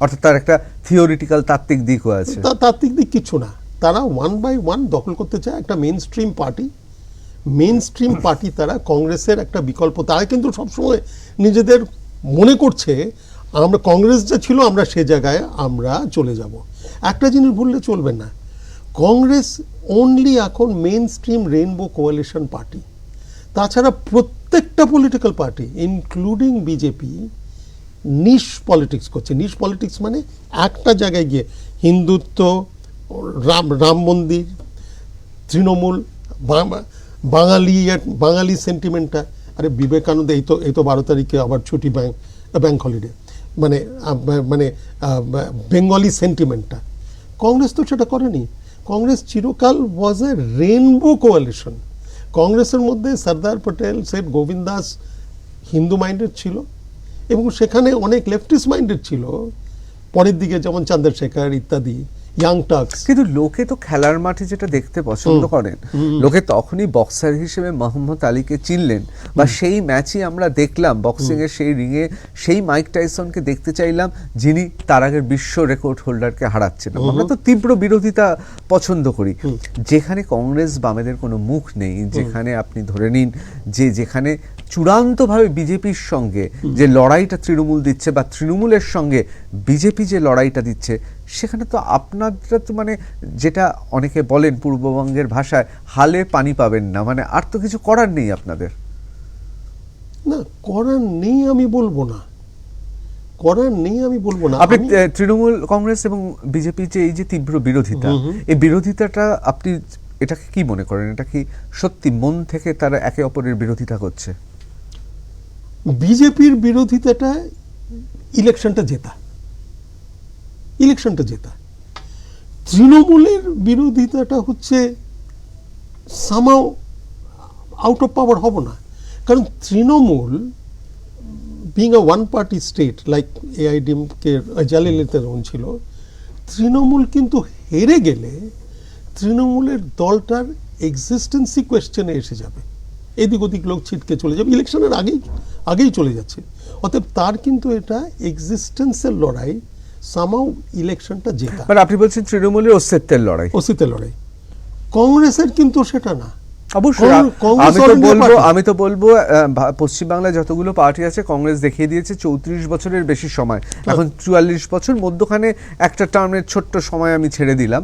অর্থাৎ তার একটা থিওরিটিক্যাল তাত্ত্বিক দিকও আছে। তাত্ত্বিক দিক কিছু না, তারা 1 by 1 দখল করতে চায় একটা main stream party. Main stream party তারা, কংগ্রেসের একটা বিকল্প। তারা কিন্তু সবসময় নিজেদের মনে করছে আমরা কংগ্রেস যা ছিল আমরা সে জায়গায় আমরা চলে যাব। একটা জিনিস ভুললে চলবে না, কংগ্রেস অনলি এখন main stream rainbow coalition party. তাছাড়া প্রত্যেকটা পলিটিক্যাল পার্টি ইনক্লুডিং বিজেপি নিশ পলিটিক্স করছে। নিশ পলিটিক্স মানে একটা জায়গায় গিয়ে হিন্দুত্ব, রাম মন্দির, তৃণমূল, বাঙালি সেন্টিমেন্টটা। আরে বিবেকানন্দ এই তো 12 তারিখে আবার ছুটি, ব্যাংক হলিডে, মানে বেঙ্গলি সেন্টিমেন্টটা। কংগ্রেস তো সেটা করেনি। কংগ্রেস চিরকাল ওয়াজ এ রেইনবো কোয়ালিশন। কংগ্রেসের মধ্যে সর্দার পটেল, সেট গোবিন্দ দাস হিন্দু মাইন্ডেড ছিল এবং সেখানে অনেক লেফটিস্ট মাইন্ডেড ছিল পরের দিকে, যেমন চন্দ্রশেখর ইত্যাদি, ইয়াং টার্কস। কিন্তু লোকে তো খেলার মাঠে যেটা দেখতে পছন্দ করেন, লোকে তখনই বক্সার হিসেবে মোহাম্মদ আলীকে চিনলেন, বা সেই ম্যাচই আমরা দেখলাম বক্সিং এর সেই রিংয়ে সেই মাইক টাইসনকে দেখতে চাইলাম যিনি তার আগের বিশ্ব রেকর্ড হোল্ডারকে হারাচ্ছেন। আমরা তো তীব্র বিরোধিতা পছন্দ করি। যেখানে কংগ্রেস বামেদের কোনো মুখ নেই, যেখানে আপনি ধরে নিন যেখানে চূড়ান্তভাবে বিজেপির সঙ্গে যে লড়াইটা তৃণমূল দিচ্ছে বা তৃণমূলের সঙ্গে বিজেপি যে লড়াইটা দিচ্ছে, সেখানে তো আপনারা তো মানে যেটা অনেকে বলেন পূর্ববঙ্গের ভাষায় হালে পানি পাবেন না, মানে আর তো কিছু করার নেই আপনাদের। না, করার নেই আমি বলবো না, করার নেই আমি বলবো না। আপনি তৃণমূল কংগ্রেস এবং বিজেপি যে এই যে তীব্র বিরোধিতা, এই বিরোধিতাটা আপনি এটাকে কি মনে করেন? এটা কি সত্যি মন থেকে তারা একে অপরের বিরোধিতা করছে? বিজেপির বিরোধিতাটা ইলেকশনটা জেতা। তৃণমূলের বিরোধিতাটা হচ্ছে সামাও আউট অফ পাওয়ার হব না। কারণ Trinamool being a one party state like AIADMK জালিলিতে যেমন ছিল, তৃণমূল কিন্তু হেরে গেলে তৃণমূলের দলটার এক্সিস্টেন্সই কোয়েশ্চেনে এসে যাবে। এদিক ওদিক লোক ছিটকে চলে যাবে, ইলেকশনের আগেই চলে যাচ্ছে। অতএব তার কিন্তু এটা এক্সিস্টেন্সের লড়াই, সামাও ইলেকশনটা জেতা। মানে আপনি বলছেন তৃণমূলের অস্তিত্বের লড়াই। কংগ্রেসের কিন্তু সেটা না। অবশ্যই আমি তো বলবো পশ্চিমবাংলায় যতগুলো পার্টি আছে কংগ্রেস দেখিয়ে দিয়েছে 34 বছরের বেশি সময়, এখন 44 বছর, মধ্যখানে একটা টার্মের ছোট্ট সময় আমি ছেড়ে দিলাম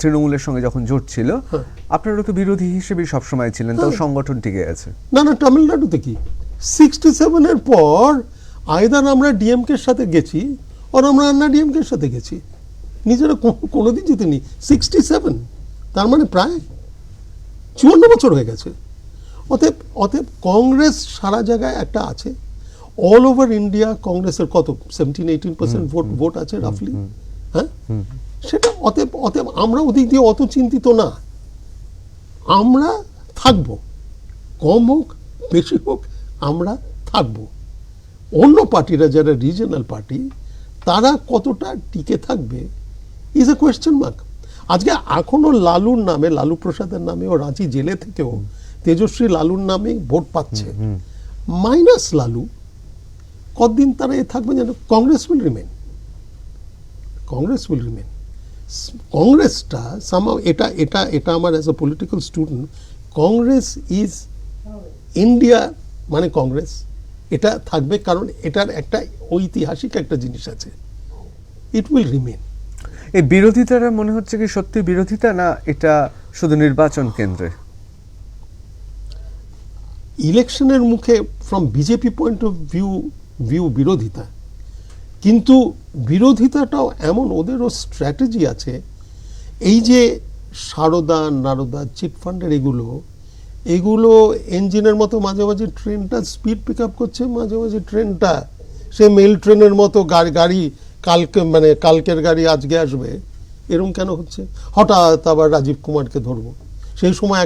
তৃণমূলের সঙ্গে যখন জোট ছিল। আপনারা তো বিরোধী হিসেবে সবসময় ছিলেন, তাও সংগঠন টিকে আছে। না, তামিলনাড়ুতে কি 67 এর পর আইদার আমরা ডিএমকে সাথে গেছি আর আমরা আন্না ডিএমকে সাথে গেছি, নিজেরা কোনোদিন জিতেনি। 67 তার মানে প্রায় 54 বছর হয়ে গেছে। অতএব কংগ্রেস সারা জায়গায় একটা আছে। অল ওভার ইন্ডিয়া কংগ্রেসের কত 17-18% ভোট আছে রাফলি। হ্যাঁ, সেটা অতএব আমরা ওদিক দিয়ে অত চিন্তিত না। আমরা থাকব, কম হোক বেশি হোক আমরা থাকব। অন্য পার্টিরা যারা রিজনাল পার্টি, তারা কতটা টিকে থাকবে ইজ এ কোয়েশ্চেন মার্ক। আজকে এখনো লালুর নামে, লালু প্রসাদের নামে ও রাঁচি জেলে থেকেও তেজস্বী লালুর নামে ভোট পাচ্ছে, মাইনাস লালু। কতদিন তারা থাকবে যেন? Congress will remain. কংগ্রেসটা সামাও এটা আমার as a political student, Congress is India, মানে কংগ্রেস এটা থাকবে, কারণ এটার একটা ঐতিহাসিক একটা জিনিস আছে, ইট উইল রিমেন। এই বিরোধিতাটা মনে হচ্ছে কি সত্যি বিরোধিতা, না এটা শুধু নির্বাচন কেন্দ্রে? ইলেকশনের মুখে from BJP point of view বিরোধিতা, কিন্তু বিরোধিতাটাও এমন, ওদেরও স্ট্র্যাটেজি আছে। এই যে সারদা নারদা চিটফান্ডের এগুলো ইঞ্জিনের মতো মাঝে মাঝে ট্রেনটা স্পিড পিক আপ করছে, মাঝে মাঝে ট্রেনটা সে মেল ট্রেনের মতো গাড়ি কালকের গাড়ি আজকে আসবে, এরকম কেন হচ্ছে? হঠাৎ আবার রাজীব কুমারকে ধরবো, সেই সময়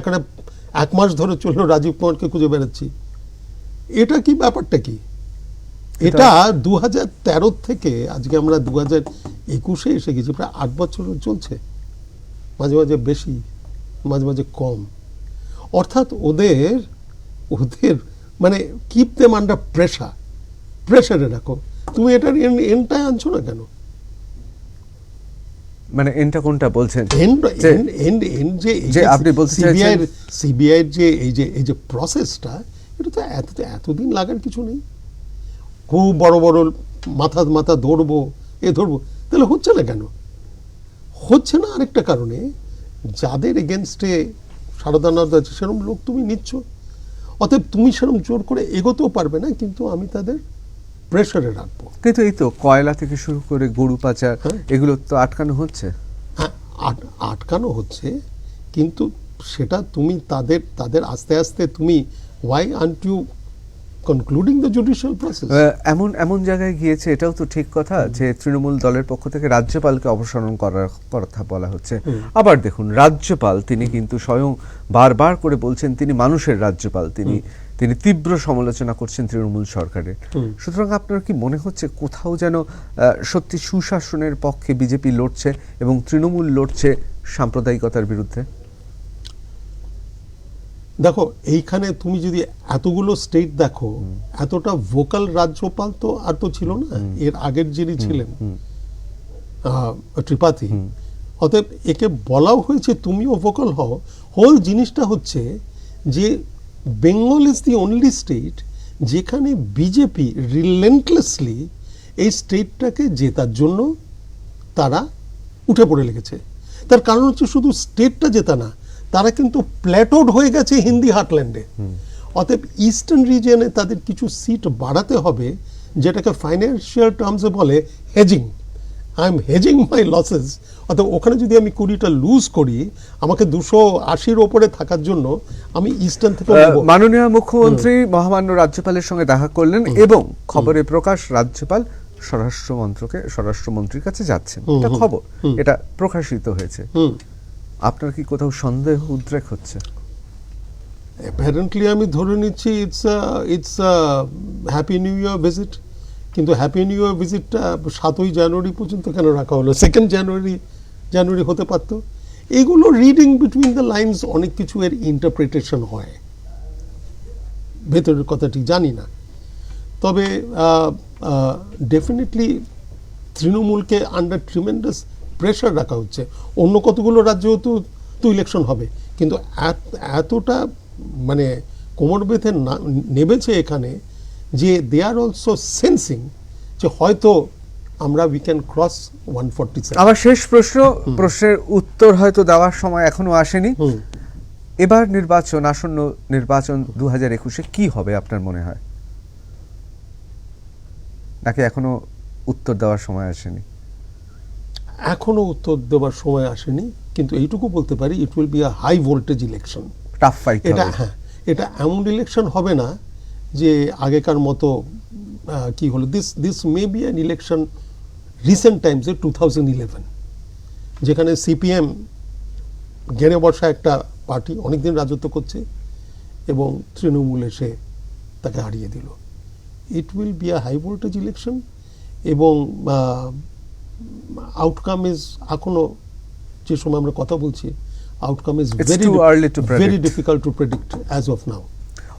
এক মাস ধরে চললো রাজীব কুমারকে খুঁজে বেড়াচ্ছি। এটা কি ব্যাপারটা কি? এটা 2013 থেকে আজকে আমরা 2021 এসে গেছি, প্রায় 8 বছর চলছে, মাঝে মাঝে বেশি মাঝে মাঝে কম। অর্থাৎ ওদের মানে কিপ দেম আন্ডার প্রেশারে রাখো। তুমি এটার এন্ডটাই আনছো না কেন? মানে এন্ডটা কোনটা বলছেন? এন্ড যে- এন্ড এন্ড যে যে আপনি বলতে চাইছেন সিবিআই যে এই যে প্রসেসটা, এটা তো এতদিন লাগার কিছু নেই। খুব বড় বড় মাথা ধরবো, ধরবো, তাহলে হচ্ছে না কেন? হচ্ছে না আরেকটা কারণে, যাদের এগেনস্টে সারদানাদ আছে সেরকম লোক তুমি নিচ্ছ, অতএব তুমি সেরকম জোর করে এগোতেও পারবে না, কিন্তু আমি তাদের প্রেশারে রাখবো। কিন্তু এই তো কয়লা থেকে শুরু করে গরু পাচার এগুলো তো আটকানো হচ্ছে। হ্যাঁ, আটকানো হচ্ছে, কিন্তু সেটা তুমি তাদের আস্তে আস্তে তুমি why aren't you concluding the judicial process? এমন জায়গায় গিয়েছে, এটাও তো ঠিক কথা যে তৃণমূল দলের পক্ষ থেকে রাজ্যপালকে অপসারণ করার কথা বলা হচ্ছে। আবার দেখুন, রাজ্যপাল তিনি কিন্তু স্বয়ং বারবার করে বলছেন তিনি মানুষের রাজ্যপাল, তিনি তীব্র সমালোচনা করছেন তৃণমূল সরকারের। সুতরাং আপনার কি মনে হচ্ছে কোথাও যেন সত্যি সুশাসনের পক্ষে বিজেপি লড়ছে এবং তৃণমূল লড়ছে সাম্প্রদায়িকতার বিরুদ্ধে? দেখো, এইখানে তুমি যদি এতগুলো স্টেট দেখো, এতটা ভোকাল রাজ্যপাল তো আর তো ছিল না এর আগের যিনি ছিলেন ত্রিপাঠী। অতএব একে বলাও হয়েছে তুমিও ভোকাল হও। হোল জিনিসটা হচ্ছে যে Bengal is the only state যেখানে বিজেপি রিলেন্টলেসলি এই স্টেটটাকে জেতার জন্য তারা উঠে পড়ে লেগেছে। তার কারণ হচ্ছে শুধু স্টেটটা জেতা না, তারা কিন্তু প্ল্যাটোড হয়ে গেছে হিন্দি হার্টল্যান্ডে। অতএব ইস্টার্ন রিজিয়নে তাদের কিছু সিট বাড়াতে হবে, যেটাকে ফাইন্যান্সিয়াল টার্মসে বলে hedging. I am hedging my losses. অর্থাৎ ওখানে যদি আমি 20টা লুজ করি, আমাকে 280-র ওপরে থাকার জন্য আমি ইস্টার্ন থেকে মাননীয় মুখ্যমন্ত্রী মহামান্য রাজ্যপালের সঙ্গে দেখা করলেন এবং খবরে প্রকাশ রাজ্যপাল স্বরাষ্ট্রমন্ত্রীর কাছে যাচ্ছেন, এটা খবর, এটা প্রকাশিত হয়েছে। আপনার কি কোথাও সন্দেহ উদ্রেক হচ্ছে? অ্যাপারেন্টলি আমি ধরে নিচ্ছি it's happy new year visit. কিন্তু হ্যাপি নিউ ইয়ার ভিজিটটা 7ই জানুয়ারি পর্যন্ত কেন রাখা হলো? 2nd জানুয়ারি হতে পারতো। এগুলো রিডিং বিটুইন দ্য লাইনস অনেক কিছু এর ইন্টারপ্রিটেশন হয়, ভেতরের কথা ঠিক জানি না। তবে ডেফিনেটলি তৃণমূলকে আন্ডার ট্রিমেন্ডাস প্রেশার রাখা হচ্ছে। অন্য কতগুলো রাজ্যেও তো ইলেকশন হবে, কিন্তু এতটা মানে কোমর বেঁধে নেমেছে এখানে যে দে আর অলসো সেন্সিং যে হয়তো আমরা উই ক্যান ক্রস 147। আমার শেষ প্রশ্নের উত্তর হয়তো দেওয়ার সময় এখনো আসেনি। এবার আসন্ন নির্বাচন 2021-এ কি হবে আপনার মনে হয়, নাকি এখনো উত্তর দেওয়ার সময় আসেনি? এখনো উত্তর দেওয়ার সময় আসেনি, কিন্তু এইটুকু বলতে পারি it will be a high voltage election. Tough fight হবে। এটা এমন ইলেকশন হবে না যে আগেকার মতো কি হলো, this may be an election recent টাইমসে 2011, যেখানে সিপিএম গেড়ে বসা একটা পার্টি অনেকদিন রাজত্ব করছে এবং তৃণমূল এসে তাকে হারিয়ে দিল। It will be a high voltage election এবং আউটকাম ইজ এখনো যে সময় আমরা কথা বলছি, outcome is very difficult to predict as of now.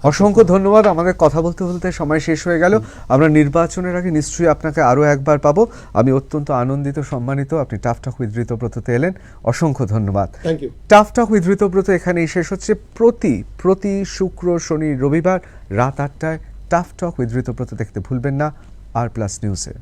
অসংখ্য ধন্যবাদ। আমাদের কথা বলতে বলতে সময় শেষ হয়ে গেল। আমরা নির্বাচনের আগে নিশ্চয়ই আপনাকে আরও একবার পাবো। আমি অত্যন্ত আনন্দিত, সম্মানিত আপনি টাফ টক উইথ ঋতব্রততে এলেন। অসংখ্য ধন্যবাদ। টাফ টক উইথ ঋতব্রত এখানেই শেষ হচ্ছে। প্রতি শুক্র, শনি, রবিবার রাত 8টায় টাফ টক উইথ ঋতব্রত দেখতে ভুলবেন না R+ নিউজে।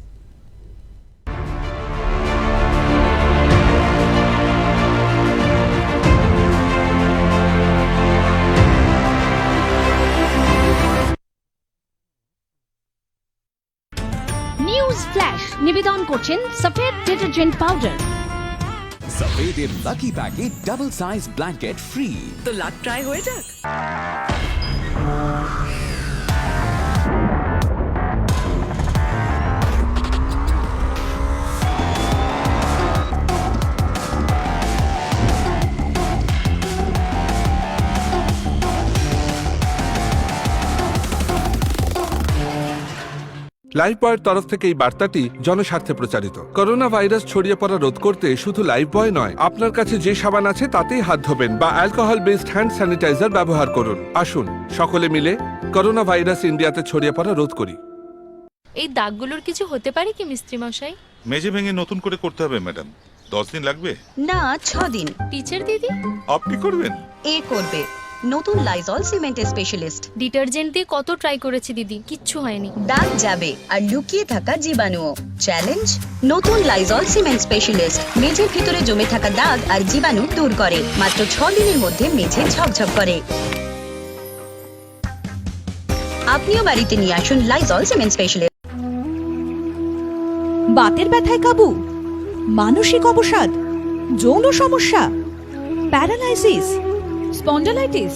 নিউজ ফ্ল্যাশ নিবেদন করছেন সফেদ ডিটারজেন্ট পাউডার। সফেদের লাকি প্যাকে ডাবল সাইজ ব্ল্যাঙ্কেট ফ্রি। তো লাক ট্রাই হয়ে যাক। লাইফবয়ের তরফ থেকে এই বার্তাটি জনস্বার্থে প্রচারিত। করোনা ভাইরাস ছড়িয়ে পড়া রোধ করতে শুধু লাইফবয় নয়, আপনার কাছে যে সাবান আছে তাতেই হাত ধোবেন বা অ্যালকোহল বেসড হ্যান্ড স্যানিটাইজার ব্যবহার করুন। আসুন সকলে মিলে করোনা ভাইরাস ইন্ডিয়াতে ছড়িয়ে পড়া রোধ করি। এই দাগগুলোর কিছু হতে পারে কি মিস্ত্রি মশাই? মেঝে ভেঙে নতুন করে করতে হবে ম্যাডাম। 10 দিন লাগবে? না, 6 দিন। টিচার দিদি, আপনি করবেন? এ করবে। নতুন লাইজল সিমেন্টের স্পেশালিস্ট। ডিটারজেন্ট দিয়ে কত ট্রাই করেছি দিদি, কিচ্ছু হয়নি। দাগ যাবে আর লুকিয়ে থাকা জীবাণুও। চ্যালেঞ্জ, নতুন লাইজল সিমেন্ট স্পেশালিস্ট মেঝের ভিতরে জমে থাকা দাগ আর জীবাণু দূর করে। মাত্র 6 দিনের মধ্যে মেঝে ঝকঝক করে। আপনিও বাড়িতে নিয়ে আসুন লাইজল সিমেন্ট স্পেশালিস্ট। বাতের ব্যথায় কাবু, মানসিক অবসাদ, যৌন সমস্যা, প্যারালাইসিস, স্পন্ডালাইটিস,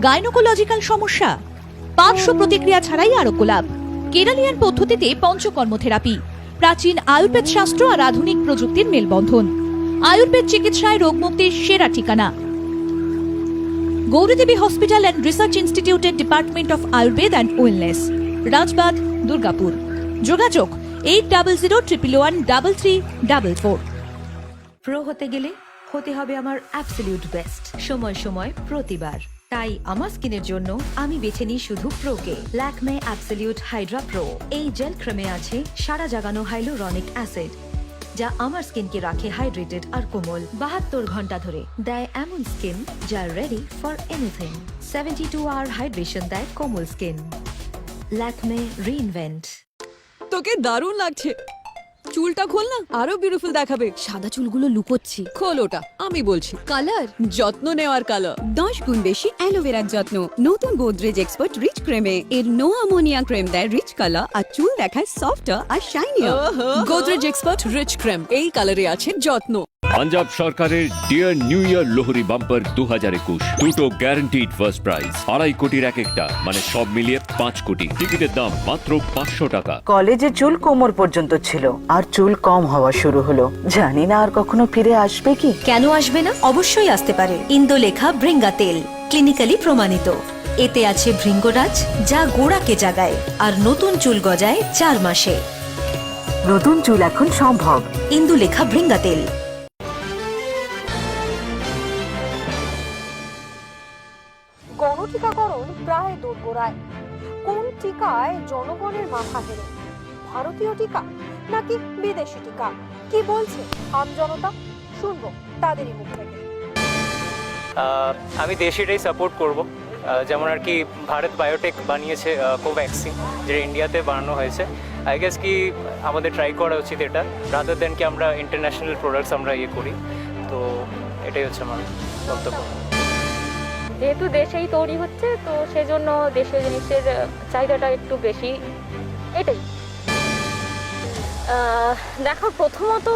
গাইনোকোলজিক্যাল সমস্যা, পার্শ্ব প্রতিক্রিয়া ছাড়াই আরোগ্য লাভ। কেরালিয়ান পদ্ধতিতে পঞ্চকর্ম থেরাপি, প্রাচীন আয়ুর্বেদ শাস্ত্র আর আধুনিক প্রযুক্তির মেলবন্ধন। আয়ুর্বেদ চিকিৎসায় রোগমুক্তির সেরা ঠিকানা। গৌরীদেবী হসপিটাল অ্যান্ড রিসার্চ ইনস্টিটিউটের department of Ayurveda and wellness, Rajbag, Durgapur. যোগাযোগ 8001113344। প্রো হতে গেলে হতে হবে আমার অ্যাবসলিউট বেস্ট, সময় সময় প্রতিবার। তাই আমার স্কিনের জন্য আমি বেছে নিই শুধু প্রোকে। Lakme absolute hydra pro. এই জেল ক্রিমে আছে সারা জাগানো হাইলুরনিক অ্যাসিড, যা আমার স্কিনকে রাখে হাইড্রেটেড আর কোমল 72 ঘন্টা ধরে। দেয় এমন স্কিন যা ready for anything. 72 hour hydration দেয় কোমল স্কিন। ল্যাকমে রিইনভেন্ট। তোকে দারুণ লাগছে। চুলটা খোল না, আরো বিউটিফুল দেখাবে। সাদা চুলগুলো লুকোচ্ছি। খোল ওটা, আমি বলছি। কালার, যত্ন নেওয়ার কালার। 10 গুণ বেশি অ্যালোভেরার যত্ন নতুন গোদরেজ এক্সপার্ট রিচ ক্রিমে। এর নো অ্যামোনিয়া ক্রিম দেয় রিচ কালার আর চুল দেখায় সফটার আর shinier. Godrej expert rich cream, এই কালারে আছে যত্ন। পাঞ্জাব সরকারের dear new year Lohri bumper 2021, দুটো গ্যারান্টিড ফার্স্ট প্রাইজ। 2.5 কোটির এক একটা, মানে সব মিলিয়ে 5 কোটি। টিকিটের দাম মাত্র 500 টাকা। কলেজে চুল কোমর পর্যন্ত ছিল, আর চুল কম হওয়া শুরু হলো। জানি না আর কখনো ফিরে আসবে কি। কেন আসবে না? অবশ্যই আসতে পারে। ইন্দোলেখা ভৃঙ্গা তেল, ক্লিনিক্যালি প্রমাণিত। এতে আছে ভৃঙ্গরাজ, যা গোড়াকে জাগায় আর নতুন চুল গজায় 4 মাসে। নতুন চুল এখন সম্ভব। ইন্দুলেখা ভৃঙ্গা তেল। গণটিকাকরণ প্রায় দোরগোড়ায়। কোন টিকায় জনগণের মাথা হেরে? ভারতীয় টিকা নাকি বিদেশি টিকা? কি বলছে আমজনতা? শুনবো তাদেরই মুখ থেকে। আমি দেশিটাই সাপোর্ট করব। যেমন আর কি ভারত বায়োটেক বানিয়েছে কোভ্যাক্সিন, যেটা ইন্ডিয়াতে বানানো হয়েছে। আই গেস কি আমাদের ট্রাই করা উচিত এটা, রাদার দেন কি আমরা ইন্টারন্যাশনাল প্রোডাক্টস আমরা ইয়ে করি। তো এটাই হচ্ছে আমার বক্তব্য। যেহেতু দেশেই তৈরি হচ্ছে, তো সেজন্য দেশের জিনিসের চাহিদাটা একটু বেশি, এটাই। দেখো, প্রথমত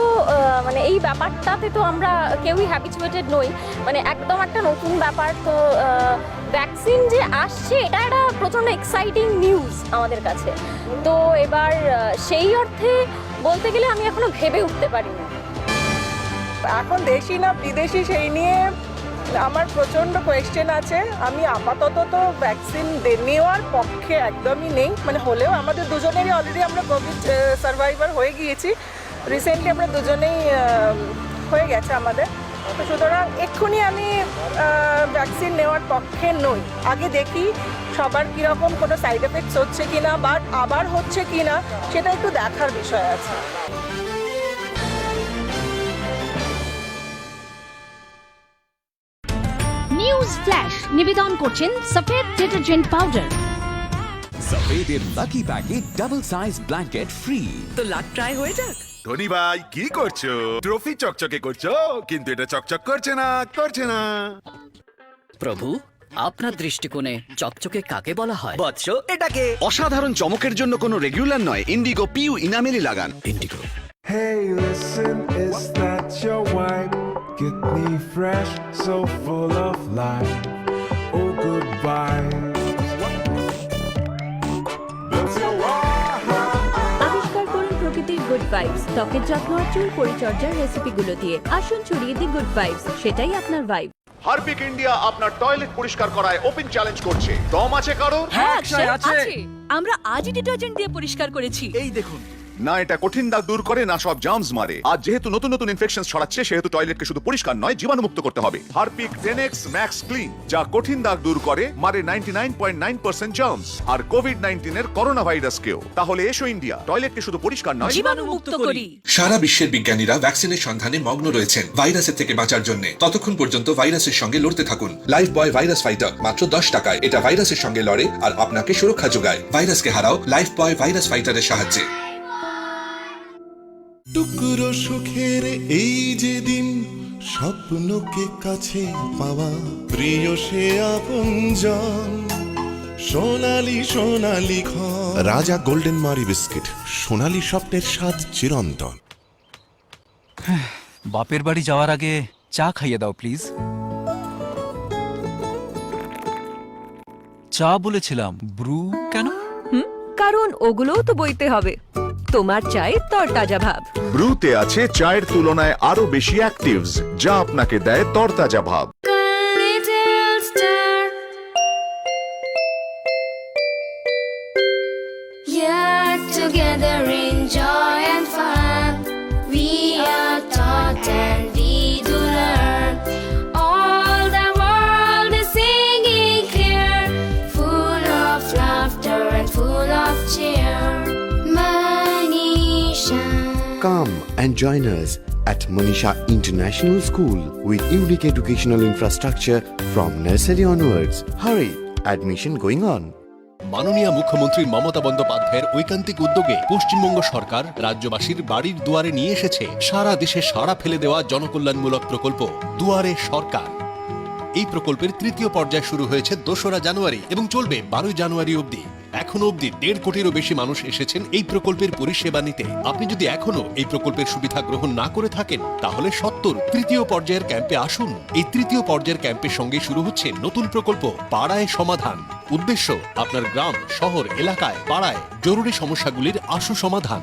মানে এই ব্যাপারটাতে তো আমরা কেউই হ্যাবিচুয়েটেড নই, মানে একদম একটা নতুন ব্যাপার। তো ভ্যাকসিন যে আসছে, এটা একটা প্রচণ্ড এক্সাইটিং নিউজ আমাদের কাছে। তো এবার সেই অর্থে বলতে গেলে আমি এখনো ভেবে উঠতে পারিনি এখন দেশি না বিদেশি, সেই নিয়ে আমার প্রচণ্ড কোয়েশ্চেন আছে। আমি আপাতত তো ভ্যাকসিন নেওয়ার পক্ষে একদমই নেই, মানে হলেও আমাদের দুজনেরই অলরেডি আমরা কোভিড সার্ভাইভার হয়ে গিয়েছি। রিসেন্টলি আমরা দুজনেই হয়ে গেছে আমাদের। তো সুতরাং এক্ষুনি আমি ভ্যাকসিন নেওয়ার পক্ষে নই। আগে দেখি সবার কীরকম কোনো সাইড এফেক্টস হচ্ছে কিনা, বা আবার হচ্ছে কিনা, সেটা একটু দেখার বিষয় আছে। নিউজ ফ্ল্যাশ নিবেদন করছেন সফেদ ডিটারজেন্ট পাউডার। সফেদের লাকি প্যাকে ডাবল সাইজ ব্ল্যাঙ্কেট ফ্রি। তো লাক ট্রাই হয়ে যাক। ধনী ভাই কি করছো? ট্রফি চকচকে করছো, কিন্তু এটা চকচক করছে না, করছে না। প্রভু, আপনার দৃষ্টিকোণে চকচকে কাকে বলা হয়? বৎস, এটাকে অসাধারণ চমকের জন্য কোনো রেগুলার নয়, ইন্ডিগো পিউ ইনামেলি লাগান। Indigo. Hey, listen, is that your wife? Get me fresh, so full of life. Oh, goodbye. আবিষ্কার করুন প্রকৃতির গুড ভাইবস। ত্বকের যত্ন আর চুল পরিচর্যার রেসিপিগুলো দিয়ে আসুন ছড়িয়ে দিই গুড ভাইবস, সেটাই আপনার ভাইব। হারপিক ইন্ডিয়া আপনার টয়লেট পরিষ্কার করায় ওপেন চ্যালেঞ্জ করছে। দম আছে কারোর? হ্যাঁ, আছে। আমরা আজই ডিটারজেন্ট দিয়ে পরিষ্কার করেছি। এই দেখুন, না এটা কঠিন দাগ দূর করে, না সব জার্মস মারে। আর যেহেতু নতুন নতুন ইনফেকশন ছড়াচ্ছে, সেহেতু টয়লেটকে শুধু পরিষ্কার নয়, জীবাণুমুক্ত করতে হবে। হারপিক 10X ম্যাক্স ক্লিন, যা কঠিন দাগ দূর করে, মারে 99.9% জার্মস আর কোভিড-19 এর করোনা ভাইরাসকেও। তাহলে এসো ইন্ডিয়া, টয়লেটকে শুধু পরিষ্কার নয়, জীবাণুমুক্ত করি। সারা বিশ্বের বিজ্ঞানীরা ভ্যাকসিনের সন্ধানে মগ্ন রয়েছেন ভাইরাসের থেকে বাঁচার জন্য। ততক্ষণ পর্যন্ত ভাইরাসের সঙ্গে লড়তে থাকুন। লাইফ বয় ভাইরাস ফাইটার, মাত্র 10 টাকায়। এটা ভাইরাসের সঙ্গে লড়ে আর আপনাকে সুরক্ষা যোগায়। ভাইরাসকে হারাও লাইফ বয় ভাইরাস ফাইটারের সাহায্যে। টুকরো সুখের এই যে দিন, স্বপ্নকে কাছে পাওয়া, প্রিয় সে আপনজন, সোনালি সোনালি ঘর। রাজা গোল্ডেন মারি বিস্কিট, সোনালি স্বপ্নের স্বাদ চিরন্তন। বাপের বাড়ি যাওয়ার আগে চা খাইয়ে দাও প্লিজ। চা বলেছিলাম, ব্রু কেন? কারণ ওগুলোও তো বইতে হবে। তোমার চাই তরতাজা ভাব। ব্রুতে আছে চায়ের তুলনায় আরো বেশি অ্যাক্টিভস, যা আপনাকে দেয় তরতাজা ভাব। Together in joy and fun, we are taught and we do learn. All the world is singing here, full of laughter and full of cheer. Manisha. Come and join us at Manisha International School with unique educational infrastructure from nursery onwards. Hurry, admission going on. মাননীয় মুখ্যমন্ত্রী মমতা বন্দ্যোপাধ্যায়ের ঐকান্তিক উদ্যোগে পশ্চিমবঙ্গ সরকার রাজ্যবাসীর বাড়ির দুয়ারে নিয়ে এসেছে সারা দেশে সাড়া ফেলে দেওয়া জনকল্যাণমূলক প্রকল্প দুয়ারে সরকার। এই প্রকল্পের তৃতীয় পর্যায় শুরু হয়েছে 2রা জানুয়ারি এবং চলবে 12 জানুয়ারি অবধি। এখনো অবধি 1.5 কোটিরও বেশি মানুষ এসেছেন এই প্রকল্পের পরিষেবা নিতে। আপনি যদি এখনো এই প্রকল্পের সুবিধা গ্রহণ না করে থাকেন, তাহলে সত্তর তৃতীয় পর্যায়ের ক্যাম্পে আসুন। এই তৃতীয় পর্যায়ের ক্যাম্পের সঙ্গে শুরু হচ্ছে নতুন প্রকল্প পাড়ায় সমাধান। উদ্দেশ্য, আপনার গ্রাম, শহর, এলাকায়, পাড়ায় জরুরি সমস্যাগুলির আশু সমাধান।